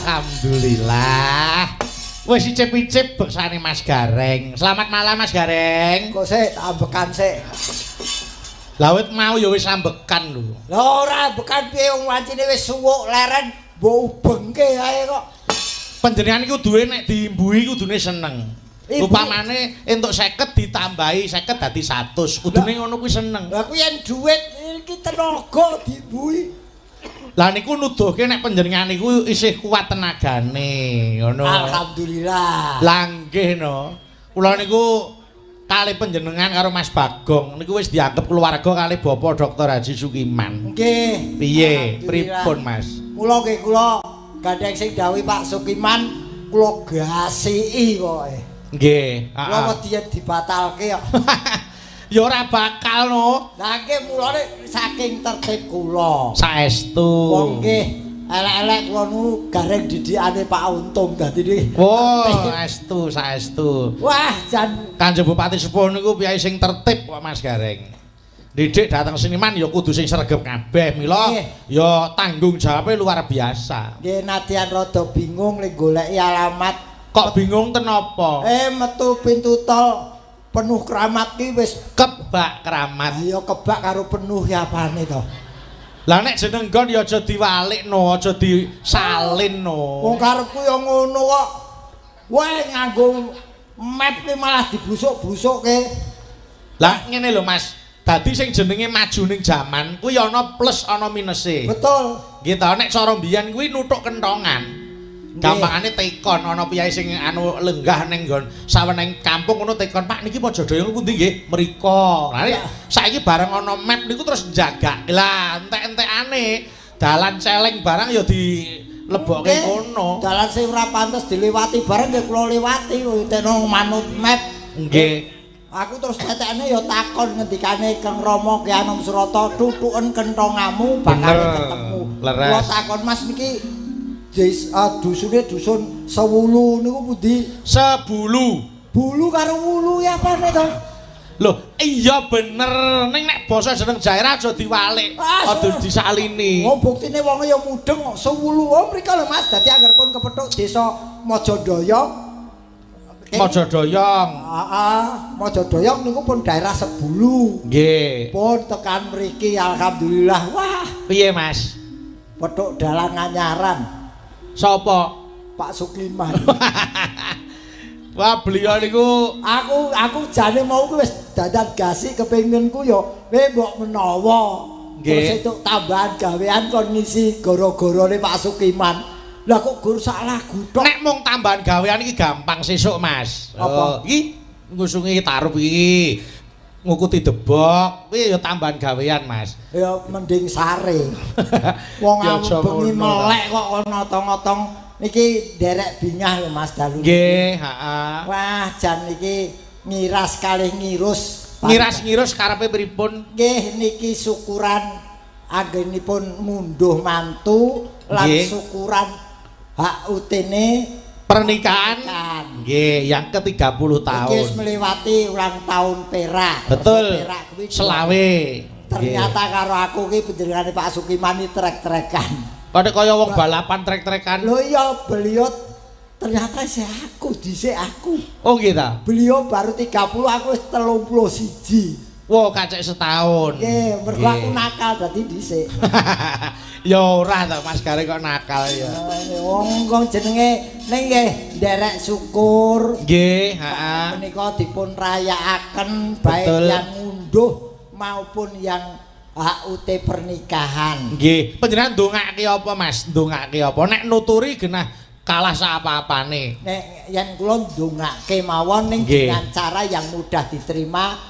Alhamdulillah. Wis icip-icip beksane Mas Gareng. Selamat malam Mas Gareng. Kok sik ambekan sik. Lawet mau ya wis ambekan lho. Lah ora ambekan piye wong wancine wis suwuk leren mbok ubengke ae kok. Panjenengan iku duwe nek diimbui kudune seneng. Upamane entuk 50 ditambahi 50 dadi 100. Kudune ngono kuwi seneng. Lah kuwi yen dhuwit iki tenaga diimbui. Lah niku nuduhke nek panjenengan niku isih kuat tenagane, ngono. Alhamdulillah. Lah nggih no. Kula niku kalih panjenengan karo Mas Bagong niku wis dianggep keluarga kalih Bapak Dr. Haji Sukiman. Nggih. Piye? Pripun, Mas? Kula nggih kula gandeng sing dawuhi Pak Sukiman kula gasiki kok. Nggih, Kula wedi dibatalke kok. Ya ora bakal no. Lah nggih mulane saking tertib kula. Saestu. Wong nggih elek-elek kula nu gareng didikane Pak Untung dadi niki. Oh, saestu. Wah, jan Kanjeng Bupati Sepuh niku piyai sing tertib kok Mas Gareng. Didik datang seniman ya kudu sing sregep kabeh. Mila ya tanggung jawabnya luar biasa. Nggih nadyan rada bingung lek goleki alamat. Kok bingung ten apa? Metu pintu tol penuh keramat ki wis kebak keramat. Ya kebak karo penuh ya apane to. Lah nek jeneng nggon ya aja diwalikno, aja disalinno. Wong karepku ya ngono kok. Wah nganggo map ki malah dibusuk-busukke. Lah ngene lho Mas. Dadi sing jenenge maju ning jaman kuwi ana plus ana minuse. Betul. Nggih to nek cara mbiyen kuwi nuthuk kentongan. Gampangane tekon ana piyai sing anu lenggah ning nggon saweneng kampung ngono tekon Pak niki Pojodaya pundi nggih mriko. Lah saiki bareng ana map niku terus jaga. Lah entek-entekane dalan celeng barang ya dilebokke ngono. Dalan sing ora pantes dilewati bareng ya kula liwati teno manut map. Nggih. Aku terus tetekne ya takon ngendikane Kang Rama Ki Anom Surata tutuken kentongamu bakal ketemu. Kula takon Mas niki dusune dusun Sewulu niku pundi? Sebulu. Bulu karo wulu ya apane to? Loh, iya bener. Ning nek basa jeneng daerah aja diwalik, aja disalini. Oh, buktine wong ya mudeng kok Sewulu. Oh, mriko lho Mas, dadi anggerpun kepethuk desa Mojodoyong. Mojodoyong. Heeh, Mojodoyong niku pun daerah Sebulu. Nggih. Pun tekan mriki alhamdulillah. Wah, piye Mas? Petuk dalan anyaran. Sapa? Pak Sukiman. Wah, beliau niku aku jane mau ku wis dadan gasi kepenginku ya mbok menawa. Terus itu tambahan gawean kon ngisi gara-garane Pak Sukiman. Lah kok gur salah gutok. Nek mung tambahan gawean iki gampang sesuk, Mas. Apa? Iki ngusungi tarup iki. Ngukuti debok, kuwi ya tambahan gawean, Mas. Ya mending sare. Wong bengi melek kok notong-notong niki derek bingah lho Mas dalu. Nggih, heeh. Wah, jan niki ngiras kalih ngirus. Ngiras-ngirus karepe pripun? Nggih niki syukuran anggenipun munduh mantu lan syukuran hak utine pernikahan. Nggih, yang ke-30 tahun. Iki wis melewati ulang tahun perak. Betul. Perak kuwi selawe. Ternyata karo aku ki panjenengane Pak Sukiman trek-trekan. Pada kaya wong balapan trek-trekan. Lho iya beliau ternyata aku dhisik aku. Oh gitu. Beliau baru 30 aku wis 31. Wow, kacek setahun. Nggih, mergo aku nakal dadi dhisik. Ya ora to Mas Gareng kok nakal ya. Wong jenenge ning nggih nderek syukur. Nggih, heeh. Menika dipun rayakaken baik yang ngunduh maupun yang HUT pernikahan. Nggih, panjenengan ndongake apa Mas? Ndongake apa? Nek nuturi genah kalah apa-apane. Nek yen kula ndongake mawon ning dengan cara yang mudah diterima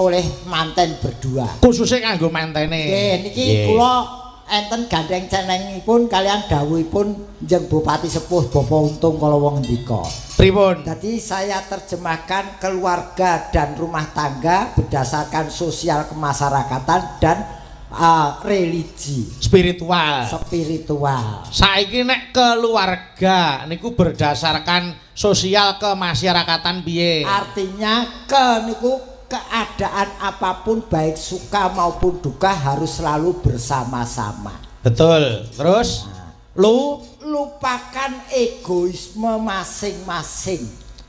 oleh manten berdua. Khususnya kanggo mantene. Nggih, niki kula enten gandeng cenengipun kalian dawuhipun Njeng Bupati Sepuh Bapak Untung kala wong ngendika. Pripun? Jadi saya terjemahkan keluarga dan rumah tangga berdasarkan sosial kemasyarakatan dan religi. Spiritual. Saiki nek keluarga niku berdasarkan sosial kemasyarakatan piye? Artinya niku keadaan apapun baik suka maupun duka harus selalu bersama-sama. Betul. Terus lupakan egoisme masing-masing.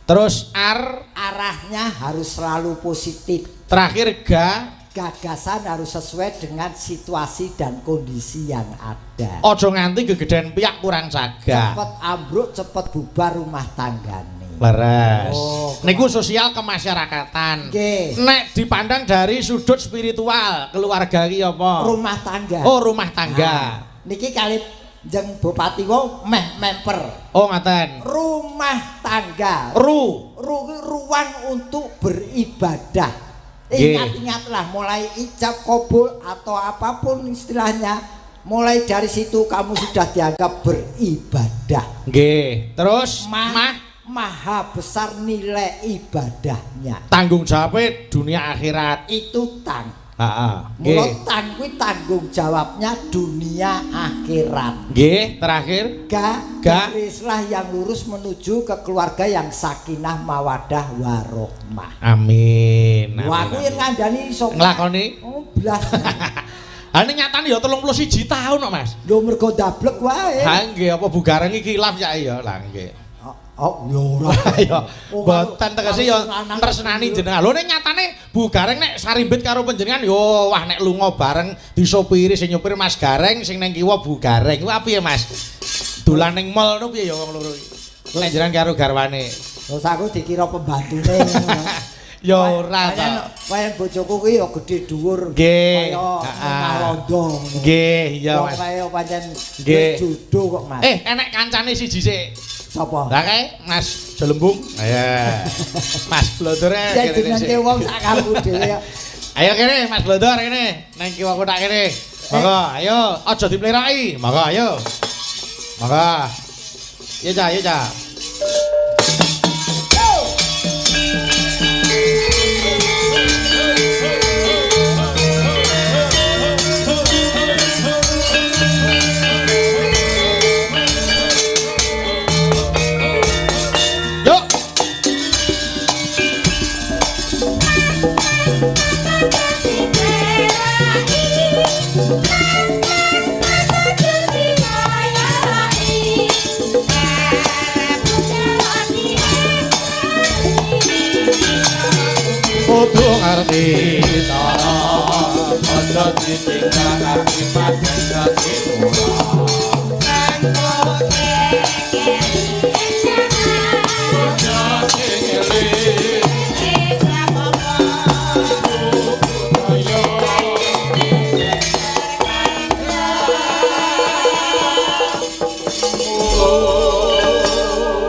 Terus arahnya harus selalu positif. Terakhir gagasan harus sesuai dengan situasi dan kondisi yang ada. Ojo nganti gegedean piyak kurang jaga. Cepet ambruk, cepet bubar rumah tanggane. Leres. Oh, niku sosial kemasyarakatan. Nggih. Nek dipandang dari sudut spiritual, keluarga iki apa? Rumah tangga. Oh, rumah tangga. Nah, niki kali jeng Bupati wau meh memper. Oh, ngaten. Rumah tangga. Ruang untuk beribadah. Ingat-ingatlah mulai ijab kabul atau apapun istilahnya, mulai dari situ kamu sudah dianggap beribadah. Nggih. Terus maha besar nilai ibadahnya. Tanggung jawabnya dunia akhirat. Itu Nggih. Tanggung jawabnya dunia akhirat. Nggih, terakhir garislah yang lurus menuju ke keluarga yang sakinah mawadah warohmah. Amin. Wah, aku yang ngandani iso nglakoni. Oh, blas. Ha ning nyatane ya 31 tahun kok, Mas. Lho mergo dablek wae. Ha nggih, apa bugareng iki khilaf ya ya. Lah nggih. Oh, yo ora. Ya, mboten tegese ya tresnani jenengan. Lho nek nyatane bugareng nek sarimbit karo panjenengan yo wah nek lunga bareng disopiri sing nyopir Mas Gareng sing ning kiwa bugareng. Ku piye Mas? Dolan ning mall no piye ya wong loro iki? Nek jenengan karo garwane. Terus aku dikira pembantune. Ya ora ta. Wayan bojoku kuwi ya gedhe dhuwur. Nggih. Kaya londo. Nggih, iya Mas. Kaya pancen judo kok Mas. Enek kancane siji sik. Sapa? Lah kae Mas Jelembung. Ya. Mas Blodore kene. Jenenge wong sak kamu dhewe. Ayo kene Mas Blodor kene. Nang kiwa kotak kene. Monggo, ayo aja dipleroki. Monggo ayo. Monggo. Iya, Cak, iya, Cak. Kudu ngerti cara aja ditinggal akibat dadi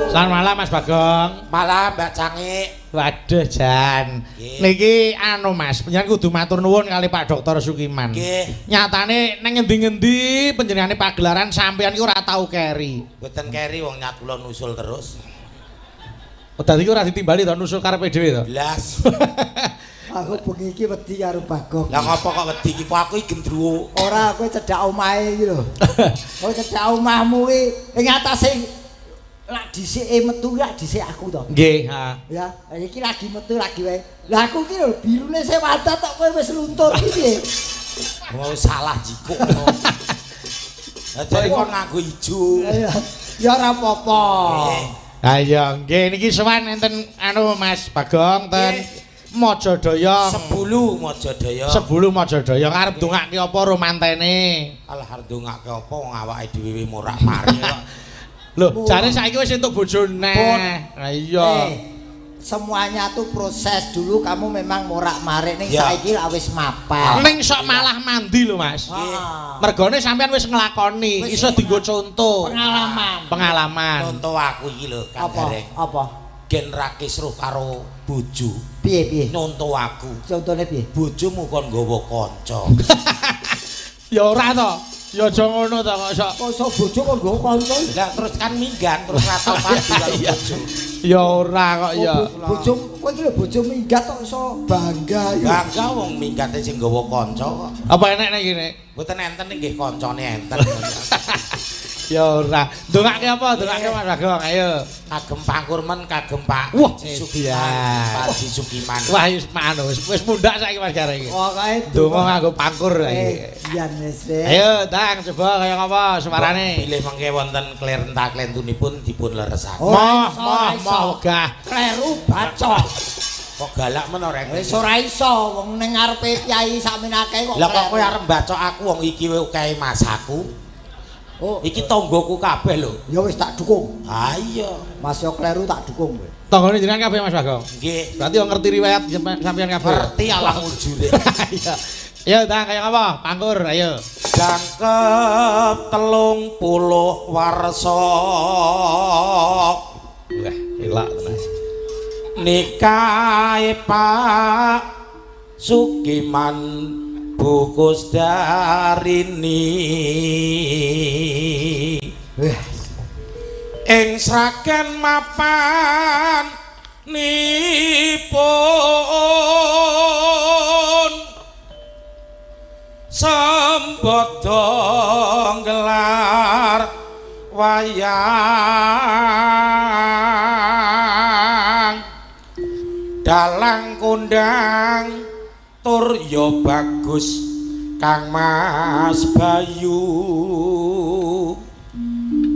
Selamat malam Mas Bagong. Malam Mbak Cangi. Waduh Jan. Niki anu Mas, panjenengan kudu matur nuwun kali Pak Dr. Sukiman. Nggih. Nyatane nang ngendi-ngendi panjenengane pagelaran sampeyan iki ora tau keri. Mboten keri wong nyat kula nusul terus. Oh dadi ora ditimbali to nusul karepe dhewe to. Blas. Aku bengi iki wedi karo Bagong. Lah ngopo kok wedi iki? Kok aku iki gendruwo. Ora kowe cedhak omahe iki lho. Kowe cedhak omahmu iki ing atase lak dhisike metu lak dhisik aku to. Nggih, ha. Ya, iki lagi metu lagi wae. Lah aku iki lho birune sing wadah tok kowe wis luntur iki piye? Oh salah jikuk. Lah jare kon nganggo ijo. Ya ora apa-apa. Ayo, nggih niki sowan enten anu Mas Bagong ten Mojodaya. Sebulu Mojodaya arep ndongake apa romantene? Alah arep ndongake apa wong awake dhewe morak-marik kok. Loh, jare saiki wis entuk bojone. Lah iya. Semuanya tuh proses dulu kamu memang morak-marik ning saiki lak wis mapan. Ning sok malah mandi lho Mas. Mergone sampean wis nglakoni, iso dienggo contoh. Pengalaman. Contoh aku iki lho, Kang Gareng. Apa? Gen ra kisruh karo bojo. Piye? Contoh aku. Contone piye? Bojomu kon nggawa kanca. Ya ora to. Ya aja ngono to kok sok bojo kok nggawa kanca. Lah terus kan minggat terus ra tau pati karo bojo. Ya ora kok ya. Bojo kowe iki lho bojo minggat kok iso bangga ya. Bangga wong minggate sing nggawa kanca kok. Apa enek nek kene? Mboten enten nggih kancane enten. Ya ora. Ndongake apa? Ndongake Mas Bagong, ayo. Kagem Pangkur men kagem Pak Wah, Sugiman, Pak Sugiman. Wah, wis mundhak saiki Mas Gareng iki. Pokoke Ndonga nganggo pangkur iki. Jan wis. Ayo, Dang, coba kaya ngapa suarane? Pilih mengke wonten klentah-klentunipun dipun leresaken. Moh wegah. Kleru bacok. Kok galak men ora Wis ora iso wong ning ngarepe kyai sakmenake kok. Lah kok kowe arep mbacok aku wong iki akeh masaku. Oh, iki tanggoku kabeh lho. ya wis tak dukung. Ha iya. Mas yo kleru tak dukung kowe. Tanggane jenengan kabeh Mas Bagong. Nggih. Berarti wong ngerti riwayat sampeyan kabeh. Ngerti alah ujure. Iya. Ayo, Dang, kaya ngapa? Pangkur, ayo. Jangkep 30 warsa. Wah, elak tenan. Nikahe Pak Sugiman Bukus Darini ing Sragen mapan nipun sembada gelar wayang dalang kondang tur ya bagus Kang Mas Bayu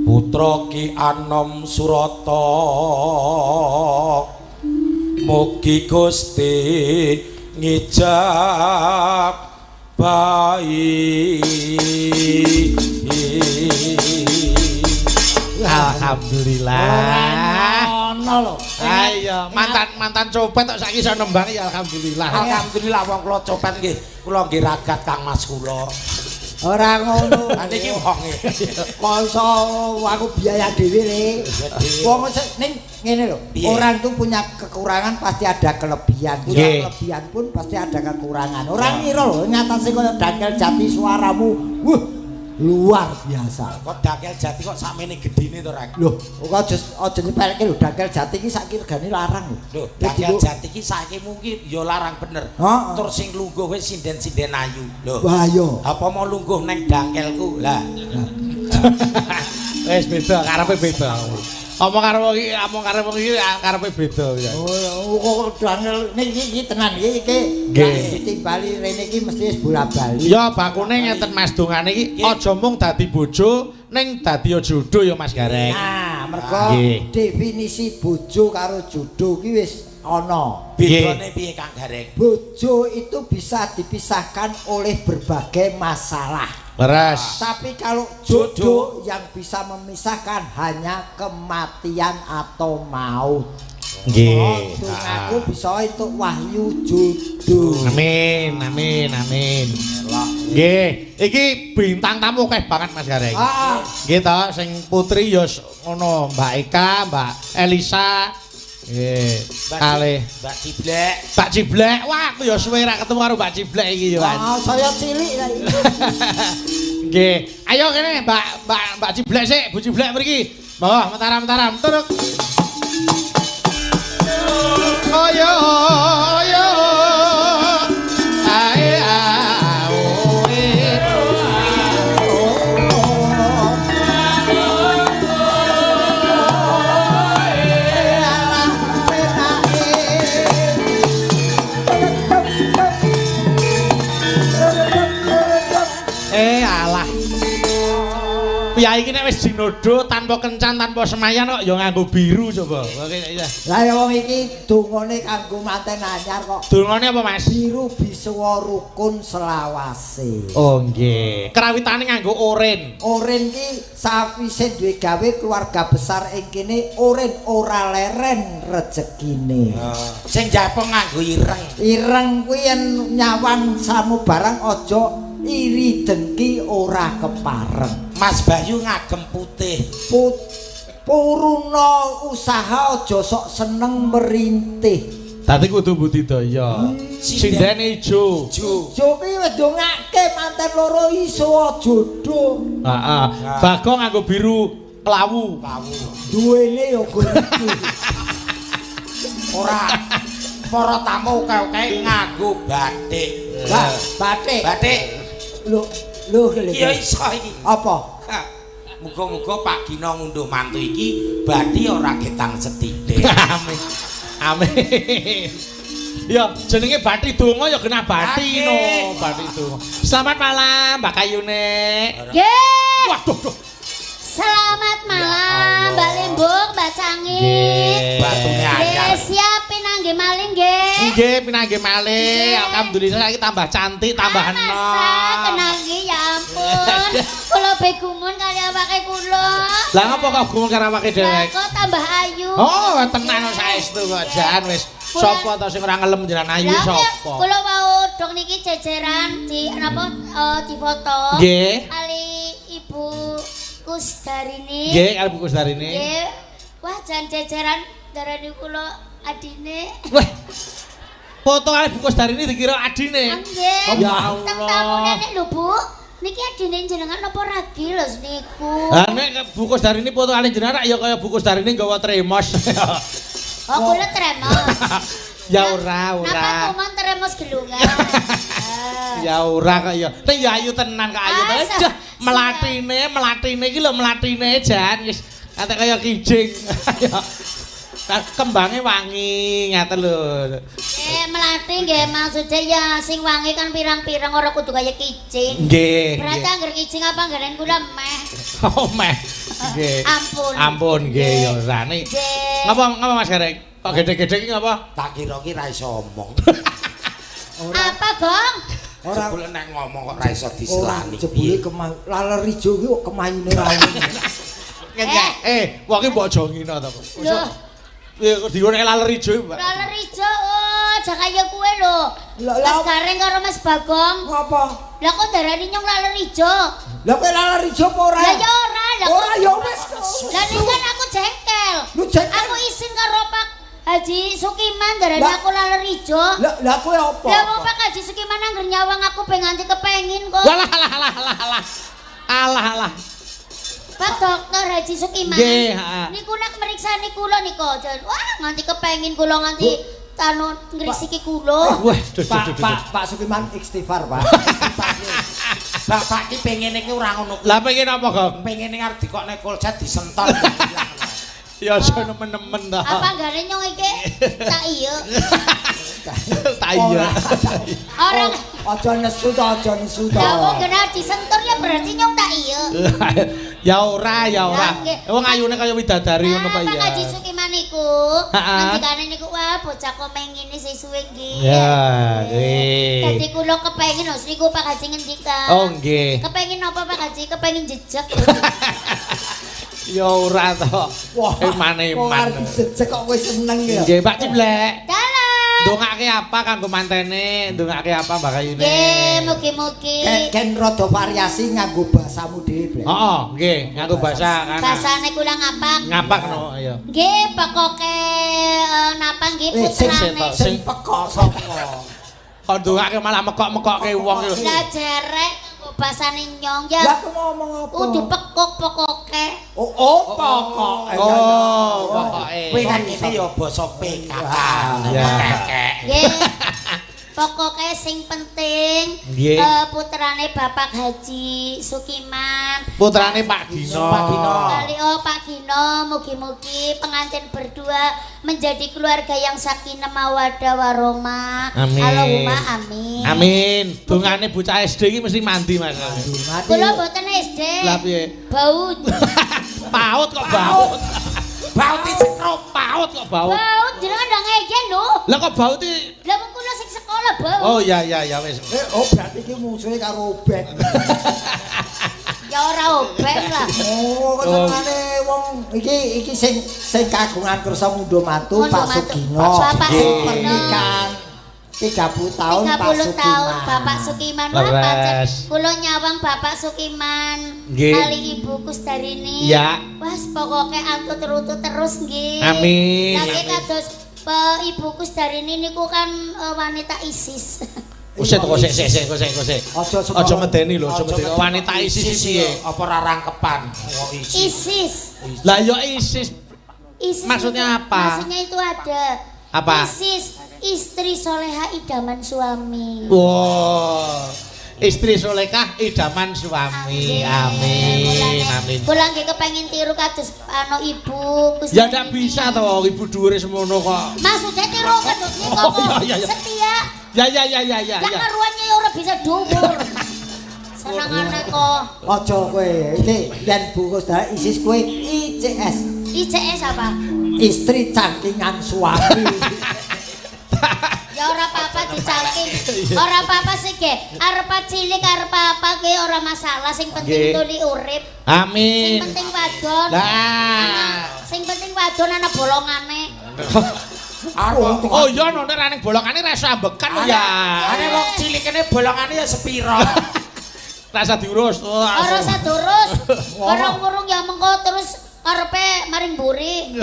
putra Ki Anom Surata mugi Gusti ngijab baik. Alhamdulillah. Ono lho. Ayo, mantan copet kok saiki iso nembang ya alhamdulillah. Alhamdulillah wong kula copet nggih. Kula nggih ragat Kang Mas kula. Ora ngono. Lah niki wonge. Masa aku biaya dhewe le. Wong ning ngene lho. Orang tuh punya kekurangan pasti ada kelebihan. Punya kelebihan pun pasti ada kekurangan. Orang ngira lho ngatasi koyo Dakel Jati suaramu. Luar biasa. Kok Dakel Jati kok sakmene gedine to, Rek? Lho, kok aja nyepelke lho Dakel Jati iki saiki regane larang lho. Lho, Dakel Jati iki saiki mungkin ya larang bener. Tur sing lungguh wis sinden-sinden ayu. Lho. Wah yo. Apa mau lungguh neng Dakelku? Lah. Wis beda, karepe beda. Omong karo wong iki karepe beda ya. Oh, kok Dangel niki tenan iki ditimbali rene iki mesti wis bola-bali. Ya bakune ngeten Mas dongane iki aja mung dadi bojo ning dadi jodoh ya Mas Gareng. Nah, mergo definisi bojo karo jodoh ki wis ana. Bedane piye Kang Gareng? Bojo itu bisa dipisahkan oleh berbagai masalah. Leres. Tapi kalau jodoh yang bisa memisahkan hanya kematian atau maut. Nggih. Aku bisa itu wahyu jodoh. Amin, amin, amin. Nggih, iki bintang tamu akeh banget Mas Gareng. Nggih to, sing putri ya ngono, Mbak Eka, Mbak Elisa. Nggih, kalih Mbak Ciblek. Mbak Ciblek. Wah, aku ya suwe ra ketemu karo Mbak Ciblek iki yo. Saya cilik lagi. Nggih. Ayo kene Mbak Ciblek sik, Bu Ciblek mriki. Bawah mataram-mataram turuk. Ayo, ayo. Ae alah. Piyai iki nek wis dinodo tanpa kencan tanpa semayan kok ya nganggo biru coba. Lah ya wong iki dongane kanggo manten anyar kok. Dongane apa Mas? Biru biswa rukun selawase. Oh nggih. Kerawitane nganggo oren. Oren ki sawise duwe gawe keluarga besar ing kene oren ora leren rezekine. Sing japong nganggo ireng. Ireng kuwi yen nyawang samu barang aja iri dengki ora kepareng. Mas Bayu ngagem putih. Puruna usaha aja sok seneng merintih. Dadi kudu budidaya. Sindene ijo. Ijo ki wis ndongake manten loro iso jodoh. Heeh. Bagong nganggo biru klawu. Duwene ya goleki. Ora para tamu kae nganggo batik. Lah, batik. Batik. Lho, Iya iso iki. Apa? Muga-muga Pak Gino ngunduh mantu iki badhe ora ketang sethithik. Amin. Amin. Ya jenenge Bathi Donga ya genah Bathi no, Bathi Donga. Selamat malam Mbak Kayune. Nggih. Waduh, duh. Selamat malam Mbak Lembung, Mbak Cangit. Batune anyar. Siap pinanggih malih nggih. Nggih, pinanggih malih. Alhamdulillah saiki tambah cantik, tambah enom. Kenanggih ya ampun. Kula begumun kali awake kula. Lah ngapa kok gumun karo awake dhewek? Kok tambah ayu. Oh, tenan saestu kok jan wis. Sapa ta sing ora ngelem jenengan ayu sapa? Kula wau dong niki jejeran di napa difoto. Nggih. Kali Ibu Kusdarini. Nggih, karo Bu Kusdarini. Nggih. Wah, jan jejeran darani kula adine. Wah. Foto karo Bu Kusdarini dikira adine. Nggih. Ya Allah. Teng tamune nek lho, Bu. Niki adine jenengan napa ragi lho niku? Lah nek Bu Kusdarini foto kali jenengan ya kaya Bu Kusdarini nggawa tremos. Oh, kula tremos. Ya ora. Napa kuman tremos gelungan? Ya ora kok ya. Nek ya ayu tenan kok ayu. Dah melatine iki lho melatine jan wis kate kaya kijing. Kembange wangi ngaten lho. Melati nggih maksudnya ya sing wangi kan pirang-pirang ora kudu kaya kijing. Nggih. Berarti angger kijing apa anggeren kula meh. Oh meh. Nggih. Ampun. Ampun nggih ya rane. Ngapa Mas Gareng? Kok gede-gede iki ngapa? Tak kira ki ra iso omong. Apa, Gong? Ora boleh nek ngomong kok ra iso diselani. Jebule laler ijo ki kok kemayune ra ono. Wong iki mbok aja ngina to. Lho, Kok dione laler ijo, Mbak. laler ijo, oh, jakaya kuwe lho. Lah, Mas Gareng karo Mas Bagong. Ngapa? Lah kok darani nyong laler ijo? Lah kowe laler ijo apa ora? Lah ya ora, lah. Ora ya wis. Lah ning kan aku jengkel. Lu jengkel? Aku isin karo Pak Haji Sukiman darani aku laler ijo. Lah kowe apa? Lah wong Pak Haji Sukiman angger nyawang aku ben nganti kepengin kok. Alah. Pak Dokter Haji Sukiman. Nggih, heeh. Niku nak meriksani kula niku. Wah, nganti kepengin kula nganti tanu ngrisiki kula. Wah, Pak Sukiman istighfar, Pak. Bapak ki pengene ki ora ngono. Lah pengen apa, Gong? Pengene arep dikokne koljet disentol. Ya aja nemen-nemen ta. Apa gare nyong iki? Tak iya. Tak iya. Orang Aja nesu ta, aja nesu ta. lah wong kena disentur ya berarti nyong tak iya. Ya ora. Nggih. Wong ayune kaya widadari ngono Pak Pak ya. Haji Sukiman niku. Heeh. Ngendikane niku wah bocah kok mengene sing suwe nggih. Ya, nggih. Dadi kula kepengin lho niku Pak Haji ngendikan. Oh, nggih. Kepengin apa Pak Haji? Kepengin jejak. Ya ora to. Wah, Eman-eman. arep dijejek kok kowe seneng ya. Nggih, Pak Ciblek. Dalam. Ndongake apa kanggo mantene? Ndongake apa Mbak Kayune? Nggih, mugi-mugi. Ken rada variasi nganggo basamu dhewe, Blek. Heeh, nggih, nganggo basa kan. Basane kula ngapak. Ngapak no, ayo. Nggih, pokoke napa nggih putrane. Sing pekok sapa? Kok ndongake malah mekok-mekokke wong yo. Lah jerek kanggo basane nyong ya. Lah aku ngomong apa? Dipekok pokoke. Oh, pokok. Oh, pokoke. Kowe kan kene ya basa PKK. Ya. Nggih. Pokoke sing penting Nggih. putrane Bapak Haji Sukiman. Putrane Pak Gino. Pak Gino. Kali Pak Gino, mugi-mugi pengantin berdua menjadi keluarga yang sakinah mawaddah warahmah. Amin. Allahumma amin. Amin. Dongane bocah SD iki mesti mandi, Mas. Kula mboten SD. Lah piye? Baut. Paut kok baut. Baut iki sekro paut kok baut. Baut jenengan ndang ngejen lho. Lah kok baut iki? Lah wong kula sing sekolah baut. Oh iya wis. Berarti iki musuhe karo obek. Ya ora obek lah. Oh, kok senengane wong iki sing kagungan kersa ngunduh mantu Pak Sugino. Bapak Sing Sugino. pernikahan 30 tahun Pak 30 Sukiman. tahun Bapak Sukiman. Wah, Leres. pancen kula nyawang Bapak Sukiman. Nggih. Kali Ibu Kusdarini. Ya. Wah, pokoke antut terus nggih. Amin. Lagi kados Ibu Kusdarini niku kan wanita ISIS. Usih kok sik. Aja medeni lho, aja medeni. Wanita ISIS piye? Apa ora rangkepan? Oh, ISIS. Lah ya ISIS. ISIS Maksudnya itu- apa? Maksudnya itu ada. Apa? ISIS, istri soleha idaman suami. Wow. istri solekah idaman suami. Amin. Amin. Kula nggih kepengin tiru kados ibu Gusti. Ya ndak bisa toh ibu dhuwure semono kok. Maksudnya tiru kados niku kok. Setia. Ya. Yang karuannya ya ora bisa dhuwur. Senengane kok. Aja kowe. Iki yen Bu Kusda isis kowe ICS. ICS apa? Istri cangkingan suami. Ya ora apa-apa dicangking. Ora apa-apa sih ge. Arep cilik arep apa ge ora masalah, sing penting tuli urip. Amin. Sing penting wadon. Nah. Sing penting wadon ana bolongane. Oh iya nek ning bolongane ra iso ambekan ya. Ane wong cilikane bolongane ya sepiro. Rasa diurus. Ora usah durus. Ngurung-ngurung ya mengko terus karepe maring mburi.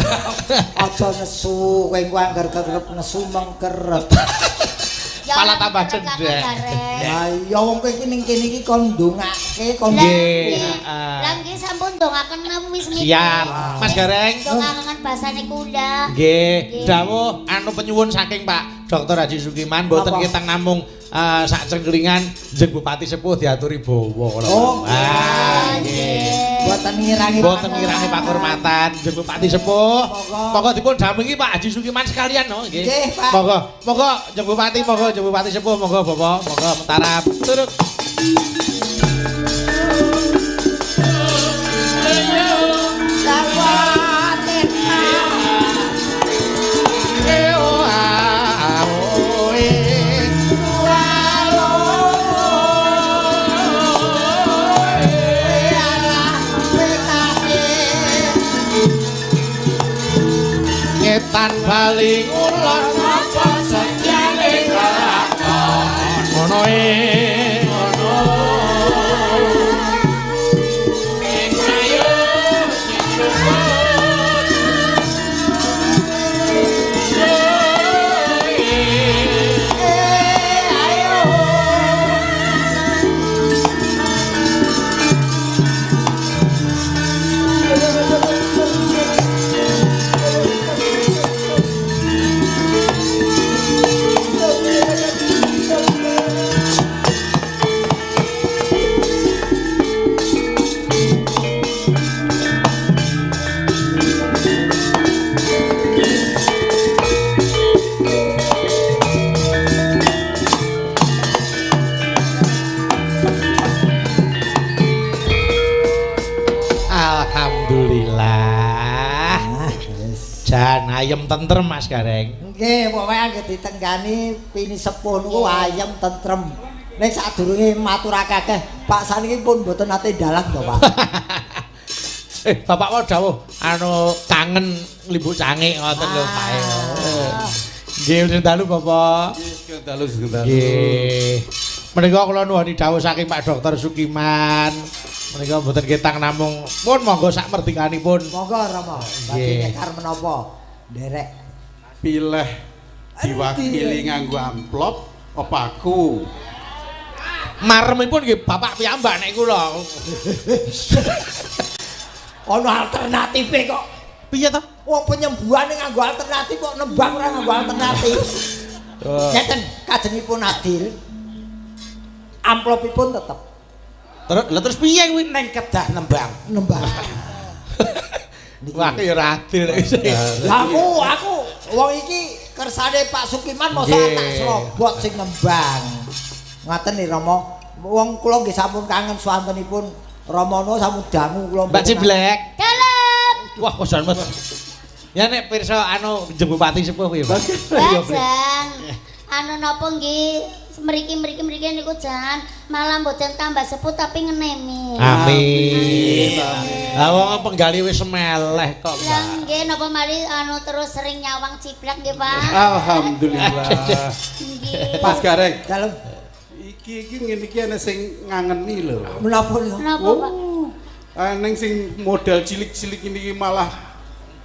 Aja nesu, kowe engko anggar kerep nesu mengkerep. Pala tambah cendek. Ya iya wong kowe iki ning kene iki kon ndongake kon nggih. Lah nggih sampun ndongaken wis niki. Siap. Mas Gareng. Ndongaken basane kula. Nggih. Dawuh penyuwun saking Pak Dr. Haji Sukiman mboten kitang namung sak cengklingan jeneng Bupati Sepuh diaturi bawa. Oh. Nggih. Mboten ngirangi pakurmatan jeneng Bupati Sepuh. Monggo dipun dampingi Pak Haji Sukiman sekalian no nggih. Nggih, Pak. Monggo jeneng Bupati Sepuh monggo Bapak, monggo mentarap. Turut. Ngetan bali ngulon apa setyane kelakon ngono ngono sing ayo jan ayem tentrem Mas Gareng. Nggih, pokoke anggere ditenggani pini sepuh niku ayem tentrem. Nek sadurunge maturake akeh, Pak saniki pun mboten nate dalang to, Pak. Bapak wae dawuh kangen limbuk cangik ngoten lho, Pak. Nggih, dalu Bapak. Nggih, dalu. Nggih. Menika kula nuwuni dawuh saking Pak Dr. Sukiman. Menika mboten ketang namung pun monggo sak merdikanipun. Monggo Rama. Badhe nekar menapa? Nderek pilih diwakili nganggo amplop apa aku? Maremipun nggih Bapak piyambak nek kula. Ana alternatife kok. Piye to? Wong penyembuhane nganggo alternatif kok nembang ora nganggo alternatif. Ngeten kajengipun adil. Amplopipun tetep. Terus piye kuwi ning kedah nembang? Nembang. Wah, ya ora adil nek wis. Aku wong iki kersane Pak Sukiman mosok tak serobot sing nembang. Ngaten nih Rama. Wong kula nggih sampun kangen swantenipun Ramana sampun dangu kula. Mbak Ciblek. Dalem. Wah, kok jan Mas. Ya nek pirsa jeneng Bupati Sepuh piye, Mas? Jan. Napa nggih? Mriki niku jan malah mboten tambah sepuh tapi ngenemi. Amin. Lah wong penggali wis meleh kok. Lah nggih napa mari terus sering nyawang ciblak nggih, Pak. Alhamdulillah. Nggih. Mas Gareng. Dalem. Iki ngene iki ana sing ngangeni lho. Menapa niku? Napa, Pak? Ning sing modal cilik-cilik ini malah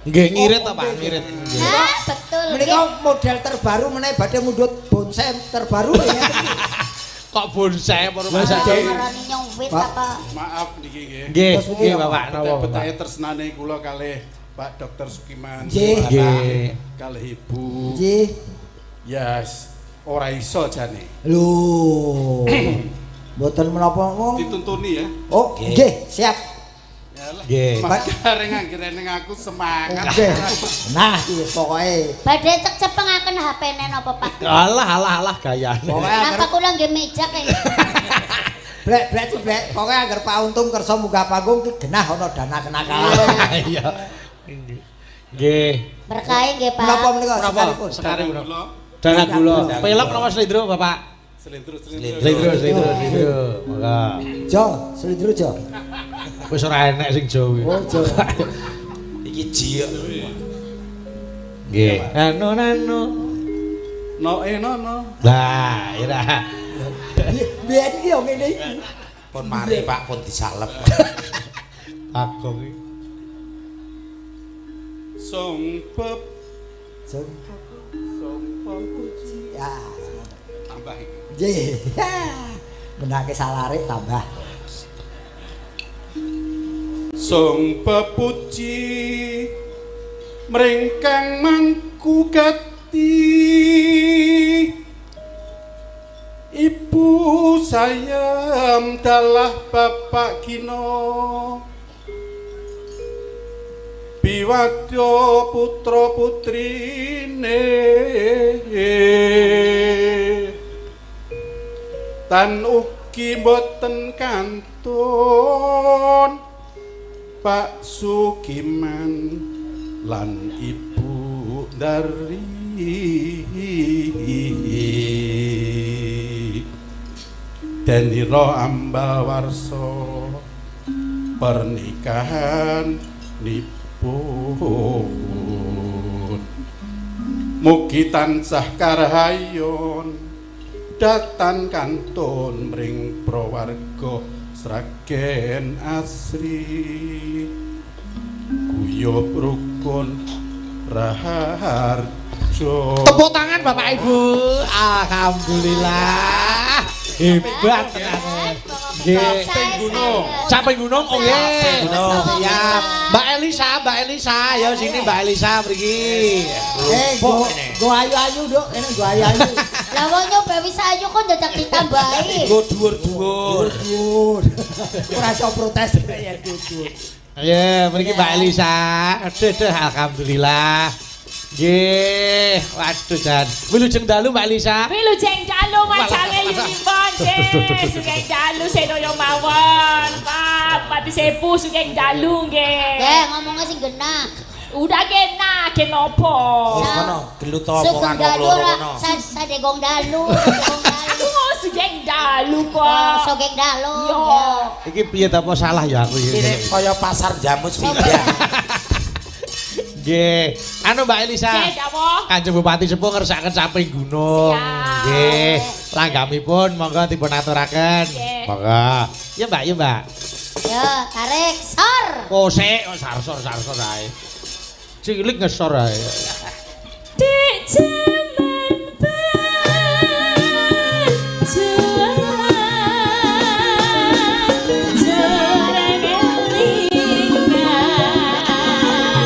nggih ngirit ta, Pak? Ngirit. Nah, betul. Menika model terbaru meneh badhe mundhut bonsai terbaru ya. Kok bonsai apa rumah sakit? Marani nyowit apa? Maaf niki nggih. Nggih, Bapak napa? Betahe tresnane kula kalih Pak Dr. Sukiman. Nggih. Kalih Ibu. Nggih. Ya ora iso jane. Lho. Mboten menapa wong. Dituntuni ya. Oh, nggih, siap. Nggih. Mas kareng anggere ning aku semangat. Nggih. Nah, iki pokoke. Badhe cek-cepengaken HP-ne napa Pak? Alah gayane. Pokoke Napa kula nggih meja kaya. Blek. Pokoke agar Pak Untung kersa munggah panggung iki genah ana dana kenakalan. Iya. Nggih. Berkahe nggih Pak. Menapa menika Menapa? sekarang? Dana gula. Pelok napa slendro, Bapak? Selendro. Slendro. Maka Jo, selindro Jo. wis ora enek sing Jawa. Oh, Jo. Iki jiuk. Nggih. Nano. No. Lah, ira. Biyen iki yo ngene iki. Pun mari Pak pun disalep. Agong iki. Sumpep. Ya. Tambah iki. Nggih. Menake salarik tambah. Sumpep puji mringkang mangku gati Ibu sayam dalah bapak kino biwadya putra putrine tan ugi boten kantun Pak Sukiman lan Ibu Dari Deniro Ambawarso pernikahan nipun mugi tansah karahayon datan kantun mring prawarga Sragen asri guyub rukun raharjo. Tepuk tangan Bapak Ibu. Alhamdulillah. Hebat tenan. Nggih. Caping gunung. Oh nggih. Siap. Mbak Elisa, ya sini Mbak Elisa mriki. Go ayu-ayu, Duk. Ini go ayu-ayu. Lah wong nyoba wis ayu kok dadak ditambahi. Nggo dhuwur-dhuwur. Ora iso protes ya dhuwur. Ya, mriki Mbak Elisa. Aduh, alhamdulillah. Nggih, waduh jan. Wilujeng dalu Mbak Elisa. Wilujeng dalu macane Yunimon. Sugeng dalu sedoyo mawon. Pak, pati sepuh sugeng dalu nggih. Nggih, ngomongnya sing genah. Udah kena kenopo. Kono gelut apa Sugeng kanggo dalu loro ora kono. sadegong dalu, sadegong dalu. Oh, sugeng dalu Oh, kok. sogeng dalu. Yo. Iki piye ta apa salah ya aku Ini iki. kaya pasar jamus pindah. Nggih. Anu Mbak Elisa. Nggih, dawa. Kanjeng Bupati Sepuh ngersakaken saping gunung. Siap. Nggih. Langgamipun monggo dipun aturaken. Nggih. Monggo. Ya Mbak, ya Mbak. Yo, tarik sor. Oh, sik, sarsor ae. Cilik ngesor ae. Di jaman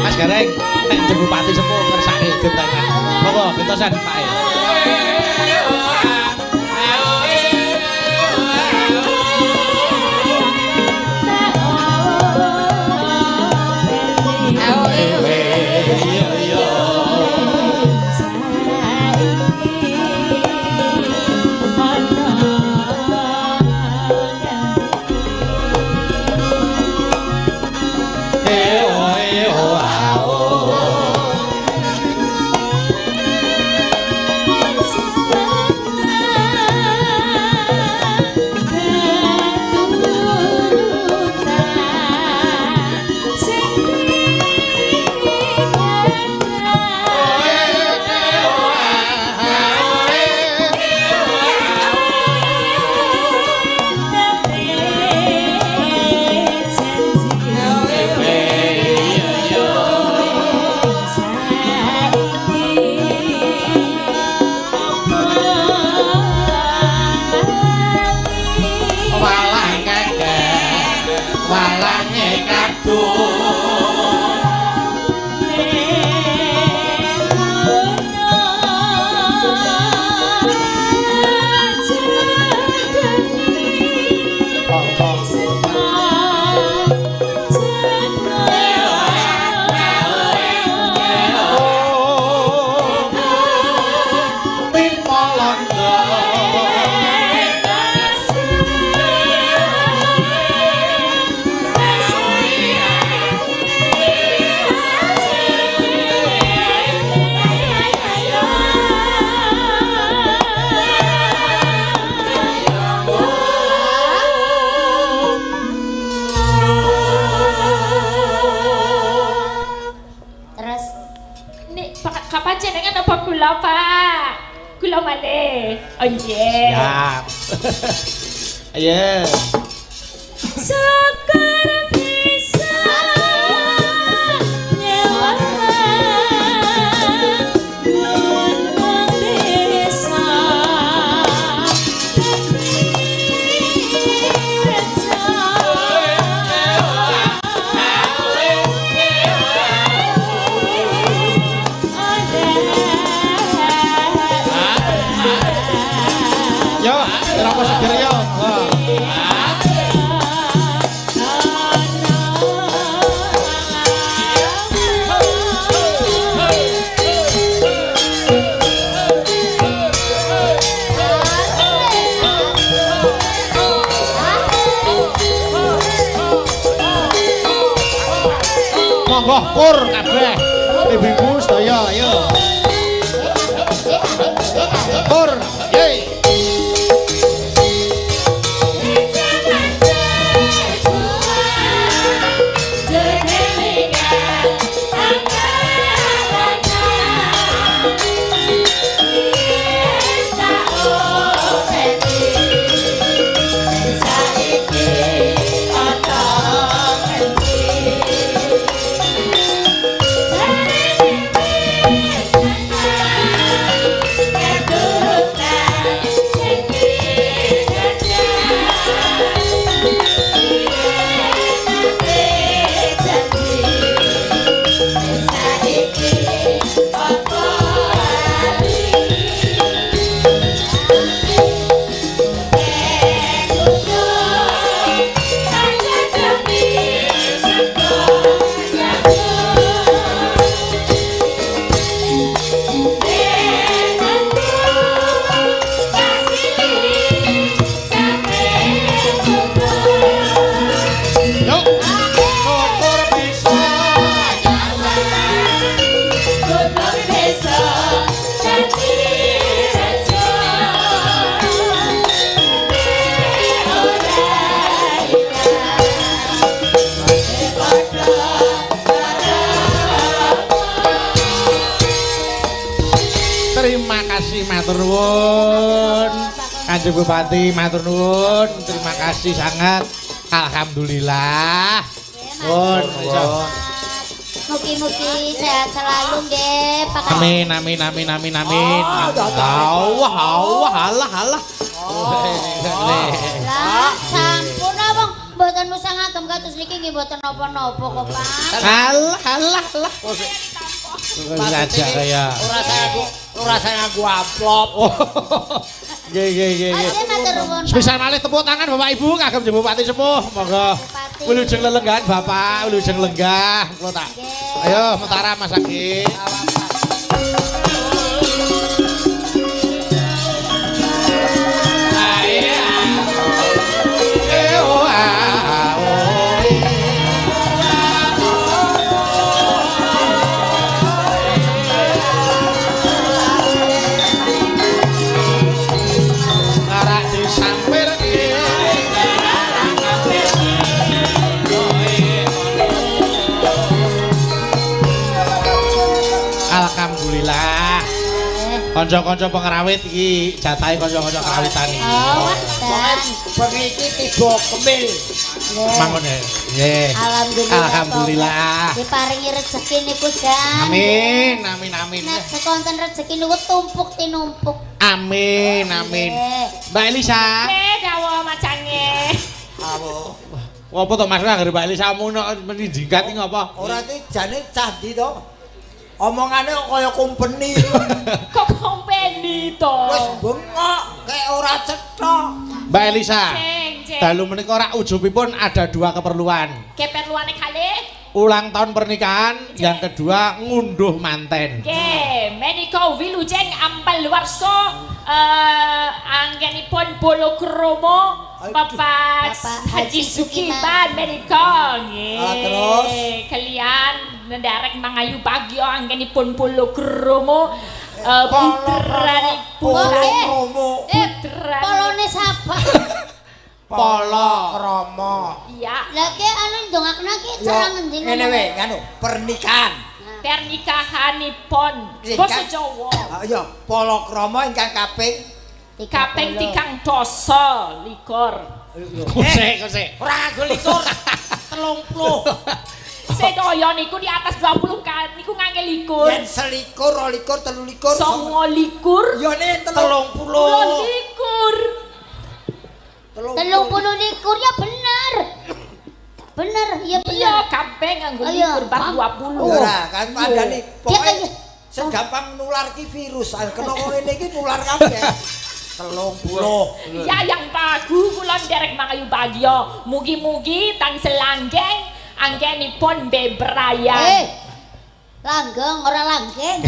Mas Gareng, nek Kanjeng Bupati Sepuh ngersake gentengan. Monggo gentosan Pak. Papa jenengan apa kula, Pak? Kula malih. Oh nggih. Siap. Ayo. Syukur bisa nyewalan gunung desa Yo, terapa seger yo. Monggo kur kabeh. Ibu-ibu sedaya ayo. Kur, yeay. Terima kasih matur nuwun. Kanjeng Bupati matur nuwun. Terima kasih sangat. Alhamdulillah. Pun Mugi-mugi sehat selalu nggih, Pak. amin amin amin amin amin. Allah Allah Allah Allah. Lah, sampun abang, mboten musang agem kados niki nggih mboten napa-napa kok, Pak. Allah Allah Allah. Saja kaya. Ora saya nganggo amplop. Nggih nggih nggih. Ayo matur nuwun. Spesial malih tepuk tangan Bapak Ibu kagem Jeng Bupati sepuh. Monggo. Wilujeng lelenggahan Bapak, wilujeng lenggah. Kula tak. Ayo Mentara Mas Agi. Alhamdulillah. Kanca-kanca pengrawit iki jatahe kanca-kanca kerawitan iki. Oh, Bengi iki tiba kemil. Mangun ya. Nggih. Alhamdulillah. Alhamdulillah. Diparingi rezeki niku, Jan. Amin, amin, amin. Nek sekonten rezeki niku tumpuk tinumpuk. Amin, amin. Mbak Elisa. Dawuh macane. Apa to Mas nggare Mbak Elisa mono menjingkat iki ngapa? Ora iki jane candi to. Omongane kaya kumpeni. Kok kompeni to? Wis bengok kayak ora cetok. Mbak Elisa. Ceng. Dalu menika rak ujubipun ada dua keperluan. Keperluane kalih? Ulang tahun pernikahan, yang kedua ngunduh manten. Nggih, menika wilujeng ampel warsa anggenipun Bolokromo Bapak Haji Sukiman menika nggih. Terus kalian nderek mangayu bagyo anggenipun Bolokromo putranipun Polone sapa? Polo Romo. iya. Lah ki anu ndongakna ki cara ngendi? Ngene wae, anu pernikahan. Pernikahanipun basa Jawa. Ya, palakrama ingkang kaping 3 likur. Kosek. Ora nganggo likur. 30. Sedaya niku di atas 20 kan niku ngangge likur. yen selikur, 22, 23. 29 Ya ne 30. likur. 30 likur ya bener. Bener, iya bener. Iya, kabeh nganggo likur bar 20. Ora, kan padane Dia pokoke kayak segampang nular ki virus. Kena kok ngene iki nular kabeh. 30. Ya yang bagus kula nderek mangayu bagya. Mugi-mugi tang selanggeng anggenipun bebraya. Langgeng ora langgeng.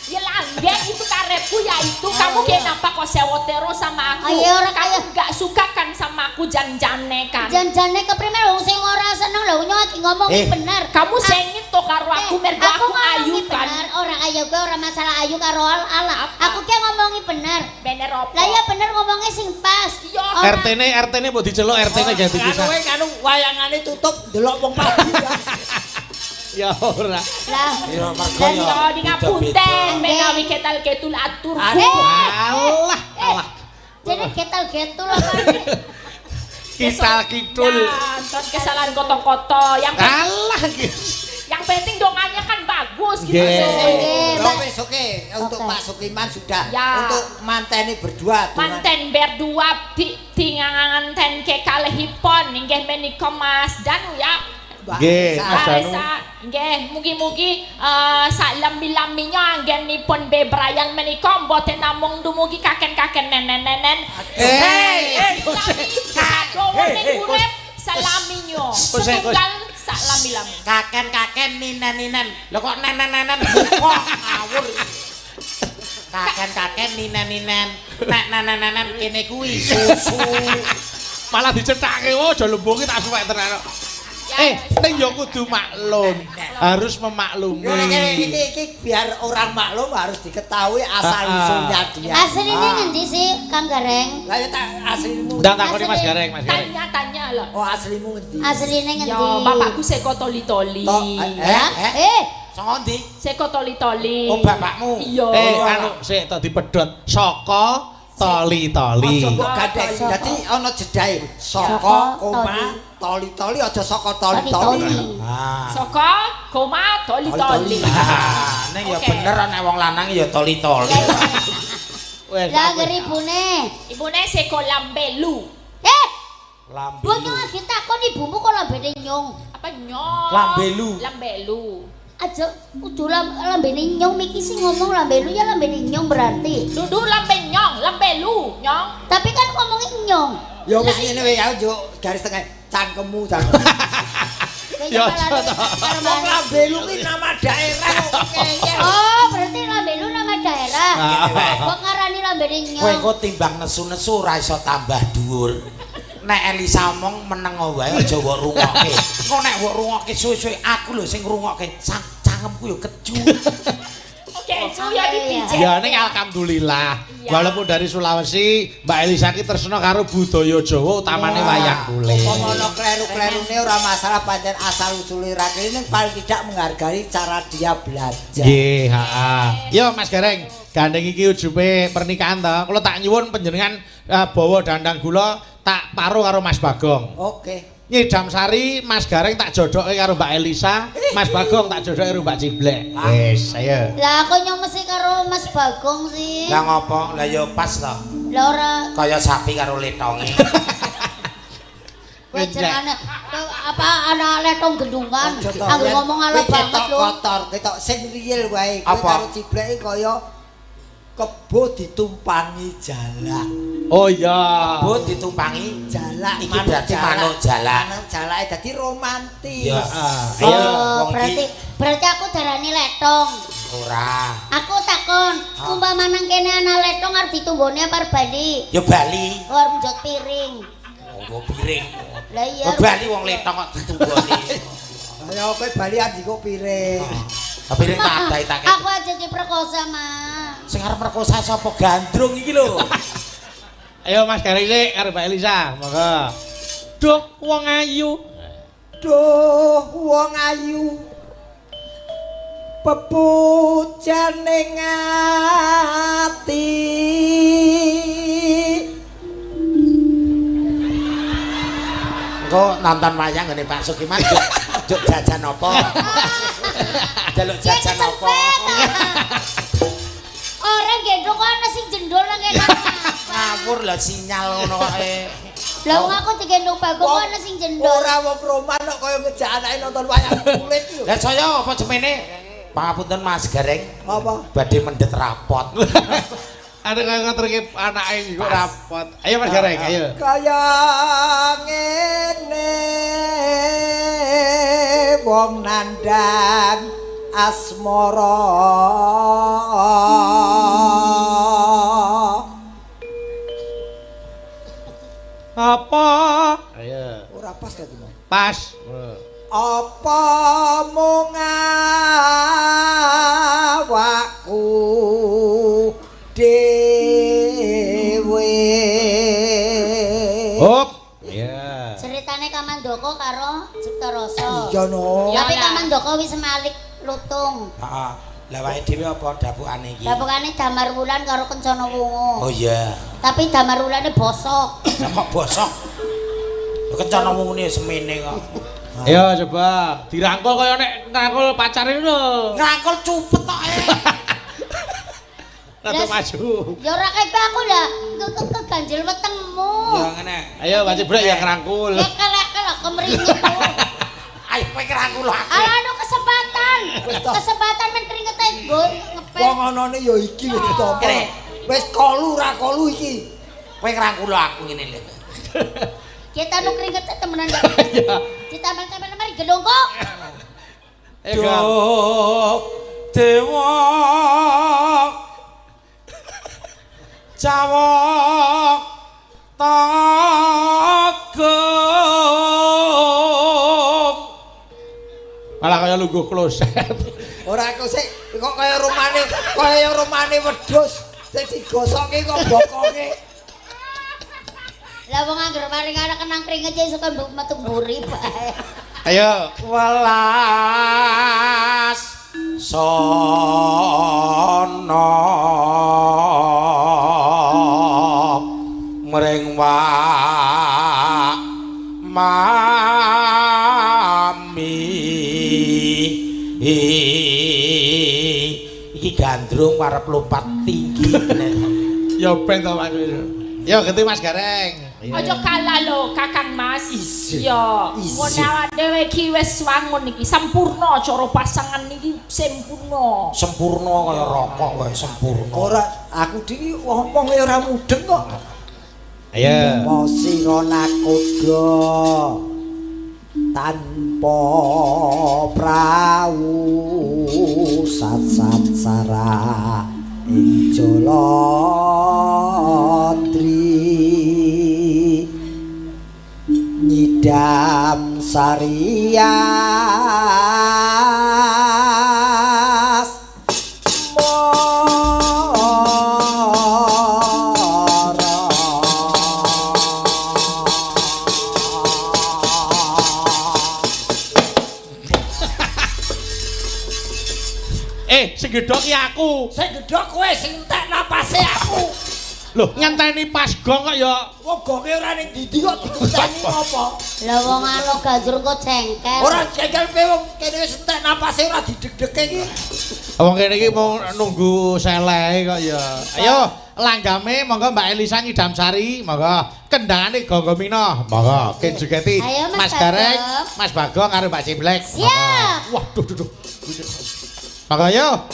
Ya langgeng itu karepku yaitu kamu kayak nampak kok sewa terus sama aku. Ayo orang kamu kaya nggak suka kan sama aku janjane kan. Janjane keprimen wong sing ora seneng lho nyok ngomong bener. Kamu sengit to karo aku mergo aku ayu kan. Bener, ora ayu kowe ora masalah ayu karo ala. Aku ki ngomongi bener. Bener opo? Lah ya bener ngomongnya sing pas. Iya. RT-ne mbok diceluk RT-ne ganti pisah. Kanu wayangane tutup delok wong pagi ya. Ya ora. Lah. Ya mergo Dan ya. yo di ngapunten menawi ketal-ketul atur. Alah. Jadi ketal-ketul apa nih? Kital-kidul. Nonton kesalahan koto-koto yang penting donganya kan bagus gitu. Wis oke untuk Pak Sukiman sudah. Ya. Untuk manteni berdua. Manten berdua tinganten ke kalihipun inggih menika Mas Danu ya. Nggih, Mas Danu. Nggih, mugi-mugi sak lambi-lambinya anggenipun bebrayan menika mboten namung dumugi kaken-kaken nenen-nenen. Sadowane urip salaminyo. Setunggal sak lambi-lambi. Kaken-kaken ninen-ninen. Lho kok nenen-nenen kok ngawur. Kaken-kaken ninen-ninen. Nek nenen-nenen kene kuwi susu. Malah dicethake aja lembunge tak suwek tenan. Ning yo kudu maklum. Harus memaklumi. Iki biar orang maklum harus diketahui asal usulnya dia. Asline ngendi sih Kang Gareng? Lah ya tak aslimu. Ndak takoni Mas Gareng. Tanya lah. Oh aslimu ngendi? Asline ngendi? Ya bapakku seko toli-toli. Saka ndi? Seko toli-toli. Oh bapakmu. Iya. Anu sik tak dipedhot saka toli-toli. Coba gadek. Dadi ana jedahe saka koma toli-toli aja saka toli-toli. Saka koma toli-toli. Ning ya bener nek wong lanang ya toli-toli. Lah geribune. Ibune seko lambelu. Wong lagi takon ibumu kok lambene nyung. Apa nyong? Lambelu. Lambelu. Aja kudu lambene nyung iki sing ngomong lambelu ya lambene nyung berarti. Dudu lambe nyong, lambelu, nyong. Tapi kan ngomongin nyung. Ya wis ngene wae ya yo garis tengah cangkemmu cangkem. Ya aja to. Wong Lambelu ki nama daerah kok kayaknya. Oh, berarti lambelu nama daerah. Kok ngarani lambene nyung? Kowe engko timbang nesu-nesu ora iso tambah dhuwur. Nek Elisa omong meneng wae aja mbok rungokke. Engko nek mbok rungokke suwe-suwe aku lho sing ngrungokke cangkemku yo keju. Keju ya dipijit. Ya ning alhamdulillah. Walaupun dari Sulawesi, Mbak Elisa ki tresna karo budaya Jawa utamane wayang kulit. Ono kleru-klerune ora masalah pancen asal usule rakene ning paling tidak menghargai cara dia belajar. Nggih, heeh. Yo Mas Gareng, gandeng iki ujube pernikahan to. Kula tak nyuwun panjenengan bawa dandang gula tak paruh karo Mas Bagong. Oke. Nyidam sari Mas Gareng tak jodoke karo Mbak Elisa, Mas Bagong tak jodoke karo Mbak Ciblek. Wis, ayo. Lah kok nyong mesti karo Mas Bagong sih? Lah ngopo? Lah ya pas to. Lah ora Kaya sapi karo letonge. kowe jenenge apa anak letong gendungan. Anggo ngomong ala banget lho. Kotor, ketok sing real wae. Kowe karo Ciblek kaya kebo ditumpangi jalak. Oh iya. Kebo ditumpangi jalak. Iki berarti manuk jalak. Manuk jalake dadi romantis. Ya, Oh, berarti aku darani letong. ora. Aku takon, umpama nang kene ana letong arep ditunggone apa arep bali? Ya bali. Oh, arep njot piring. Oh, piring. Lah iya. Bali wong letong kok ditunggoni. Ya kowe bali adiko piring. Piring tak adahi. Aku aja diperkosa, Mas. Sing arep merkosa sapa gandrung iki lho. Ayo Mas Gareng sik karo Mbak Elisa, monggo. Duh, wong ayu. Duh, wong ayu. pepujaning ati engko nonton wayang ngene Pak Sukiman juk jajan apa jaluk jajan apa orang gendong kok ana sing jendol nang kene ngawur lah sinyal ngono kae lha wong aku digendong Bagong kok ana sing jendol ora wong roman kok kaya ngejak anake nonton wayang kulit yo lah saya apa cemene pangapunten Mas Gareng apa badhe mendhet rapot ada nggak ngaturke anake kok rapot ayo Mas Gareng ayo kaya ngene wong nandang asmara apa ayo ora pas ta Timo pas apa mung awakku dewe hop iya ceritane Kamandaka karo Ciptarasa iya no tapi Kamandaka wis malik lutung heeh lah wae dhewe apa dapukane iki dapukane Damar Wulan karo Kencana Wungu oh iya tapi Damar Wulane bosok lah kok bosok Kencana Wungune semene kok ayo coba dirangkul kaya nek ngrangkul pacare lho ngrangkul cupet tok rada maju ya ora kepe aku lah keganjil wetengmu ya ngene ayo Pak Cibrek ya ngrangkul ya kelek-kelek kemringet ayo kowe ngrangkul aku ala anu kesempatan men keringet ae nggo ngepet wong anane ya iki wis ditampa wis kolu ra kolu iki kowe ngrangkul aku ngene lho kita anu keringet temenan gak ditambah-tambah mari gedong kok Duh dewa Jawa Tagong malah kaya lungguh kloset ora aku sik kok kaya rumane wedhus sing digosokke kok bokonge lah wong anggere maring anak kenang keringet ya iso kan metu mburi bae ayo welas sono mring wak mami iki gandrung arep lompat tinggi ya ben to Pak yo ganti Mas Gareng aja kalah lho Kakang Mas iya ngene awake dhewe iki wis wangun iki sampurna cara pasangan iki sempurna kaya rokok wae sempurna ora aku dhewe ngomong ora mudeng kok ayo Sira nakoda tanpa prawu sat-sara ing Jalatri nyidam sarias sing gedhok ki aku. Sing gedhok kowe sing entek napase aku. Loh, ngenteni pas gong kok ya. Wong gonge ora ning ndi kok dikenteni apa? Lah wong anu gandrung kok jengkel. Ora jengkel pe wong kene wis entek napase ora dideg-dege iki. Wong kene iki mau nunggu selehe kok ya. Ayo, langgame monggo Mbak Elisa ngidam sari, monggo. Kendangane Gonggo Mina, monggo. Kejugeti Mas Gareng, Mas Bagong karo Mbak Cimlek. Siap. Wah, duh. Monggo yo.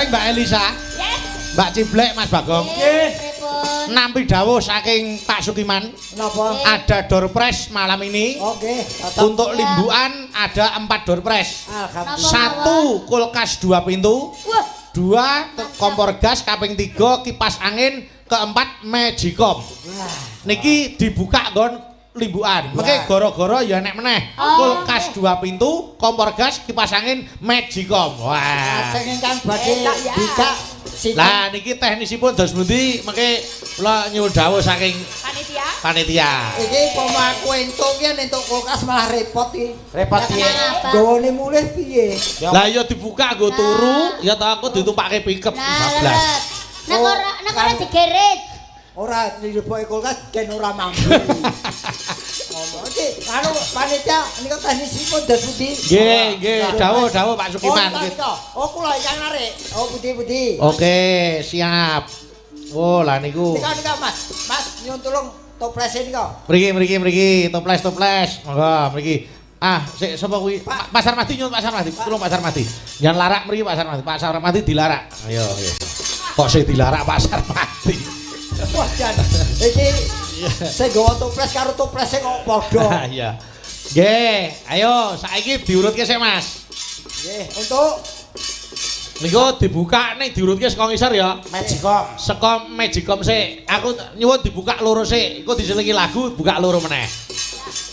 Mbak Elisa. Mbak Ciblek Mas Bagong. Nggih. Nampi dawuh saking Pak Sukiman. Napa? Ada door prize malam ini. Oke. Untuk limbuan ada 4 door prize. Alhamdulillah. 1 kulkas 2 pintu. 2 kompor gas kaping 3 kipas angin, keempat Magicom. Niki dibuka nggon limbuan. Mengke gara-gara ya nek meneh. Kulkas 2 pintu, kompor gas, kipas angin, Magicom. Wah. Sing ingkang badhe buka lah niki teknisipun dos pundi mengke kula nyuwun dawuh saking panitia. Iki pomo aku entuk ki entuk kulkas malah repot iki. Repot piye? Gawane mulih piye? Lah ya dibuka nggo turu, ya ta aku ditumpake pickup 14. Nek ora digerit. Ora dileboke kulkas gen ora mampu. Ngomong iki anu panitia nika teknisipun dos pundi? Nggih, nggih, dawuh Pak Sukiman. Oh kula ingkang narik. Oh putih-putih. Oke, siap. Oh, lah niku. Nika Mas. Mas nyuwun tulung toplese nika. Mriki, toples. Monggo, mriki. Ah, sik sapa kuwi? Pasar Mati nyuwun Pasar Mati. Tulung Pasar Mati. Jangan larak mriki Pasar Mati. Pasar Mati dilarak. Ayo. Kok sik dilarak Pasar Mati? Wah, jan. Iki sing gawa toples karo toplese kok padha. Iya. Nggih, ayo saiki diurutke sik, Mas. Nggih, untuk Niku dibuka ning diurutke saka ngisor ya. Magicom. Saka Magicom sik. Aku nyuwun dibuka loro sik. Engko diselingi lagu buka loro meneh.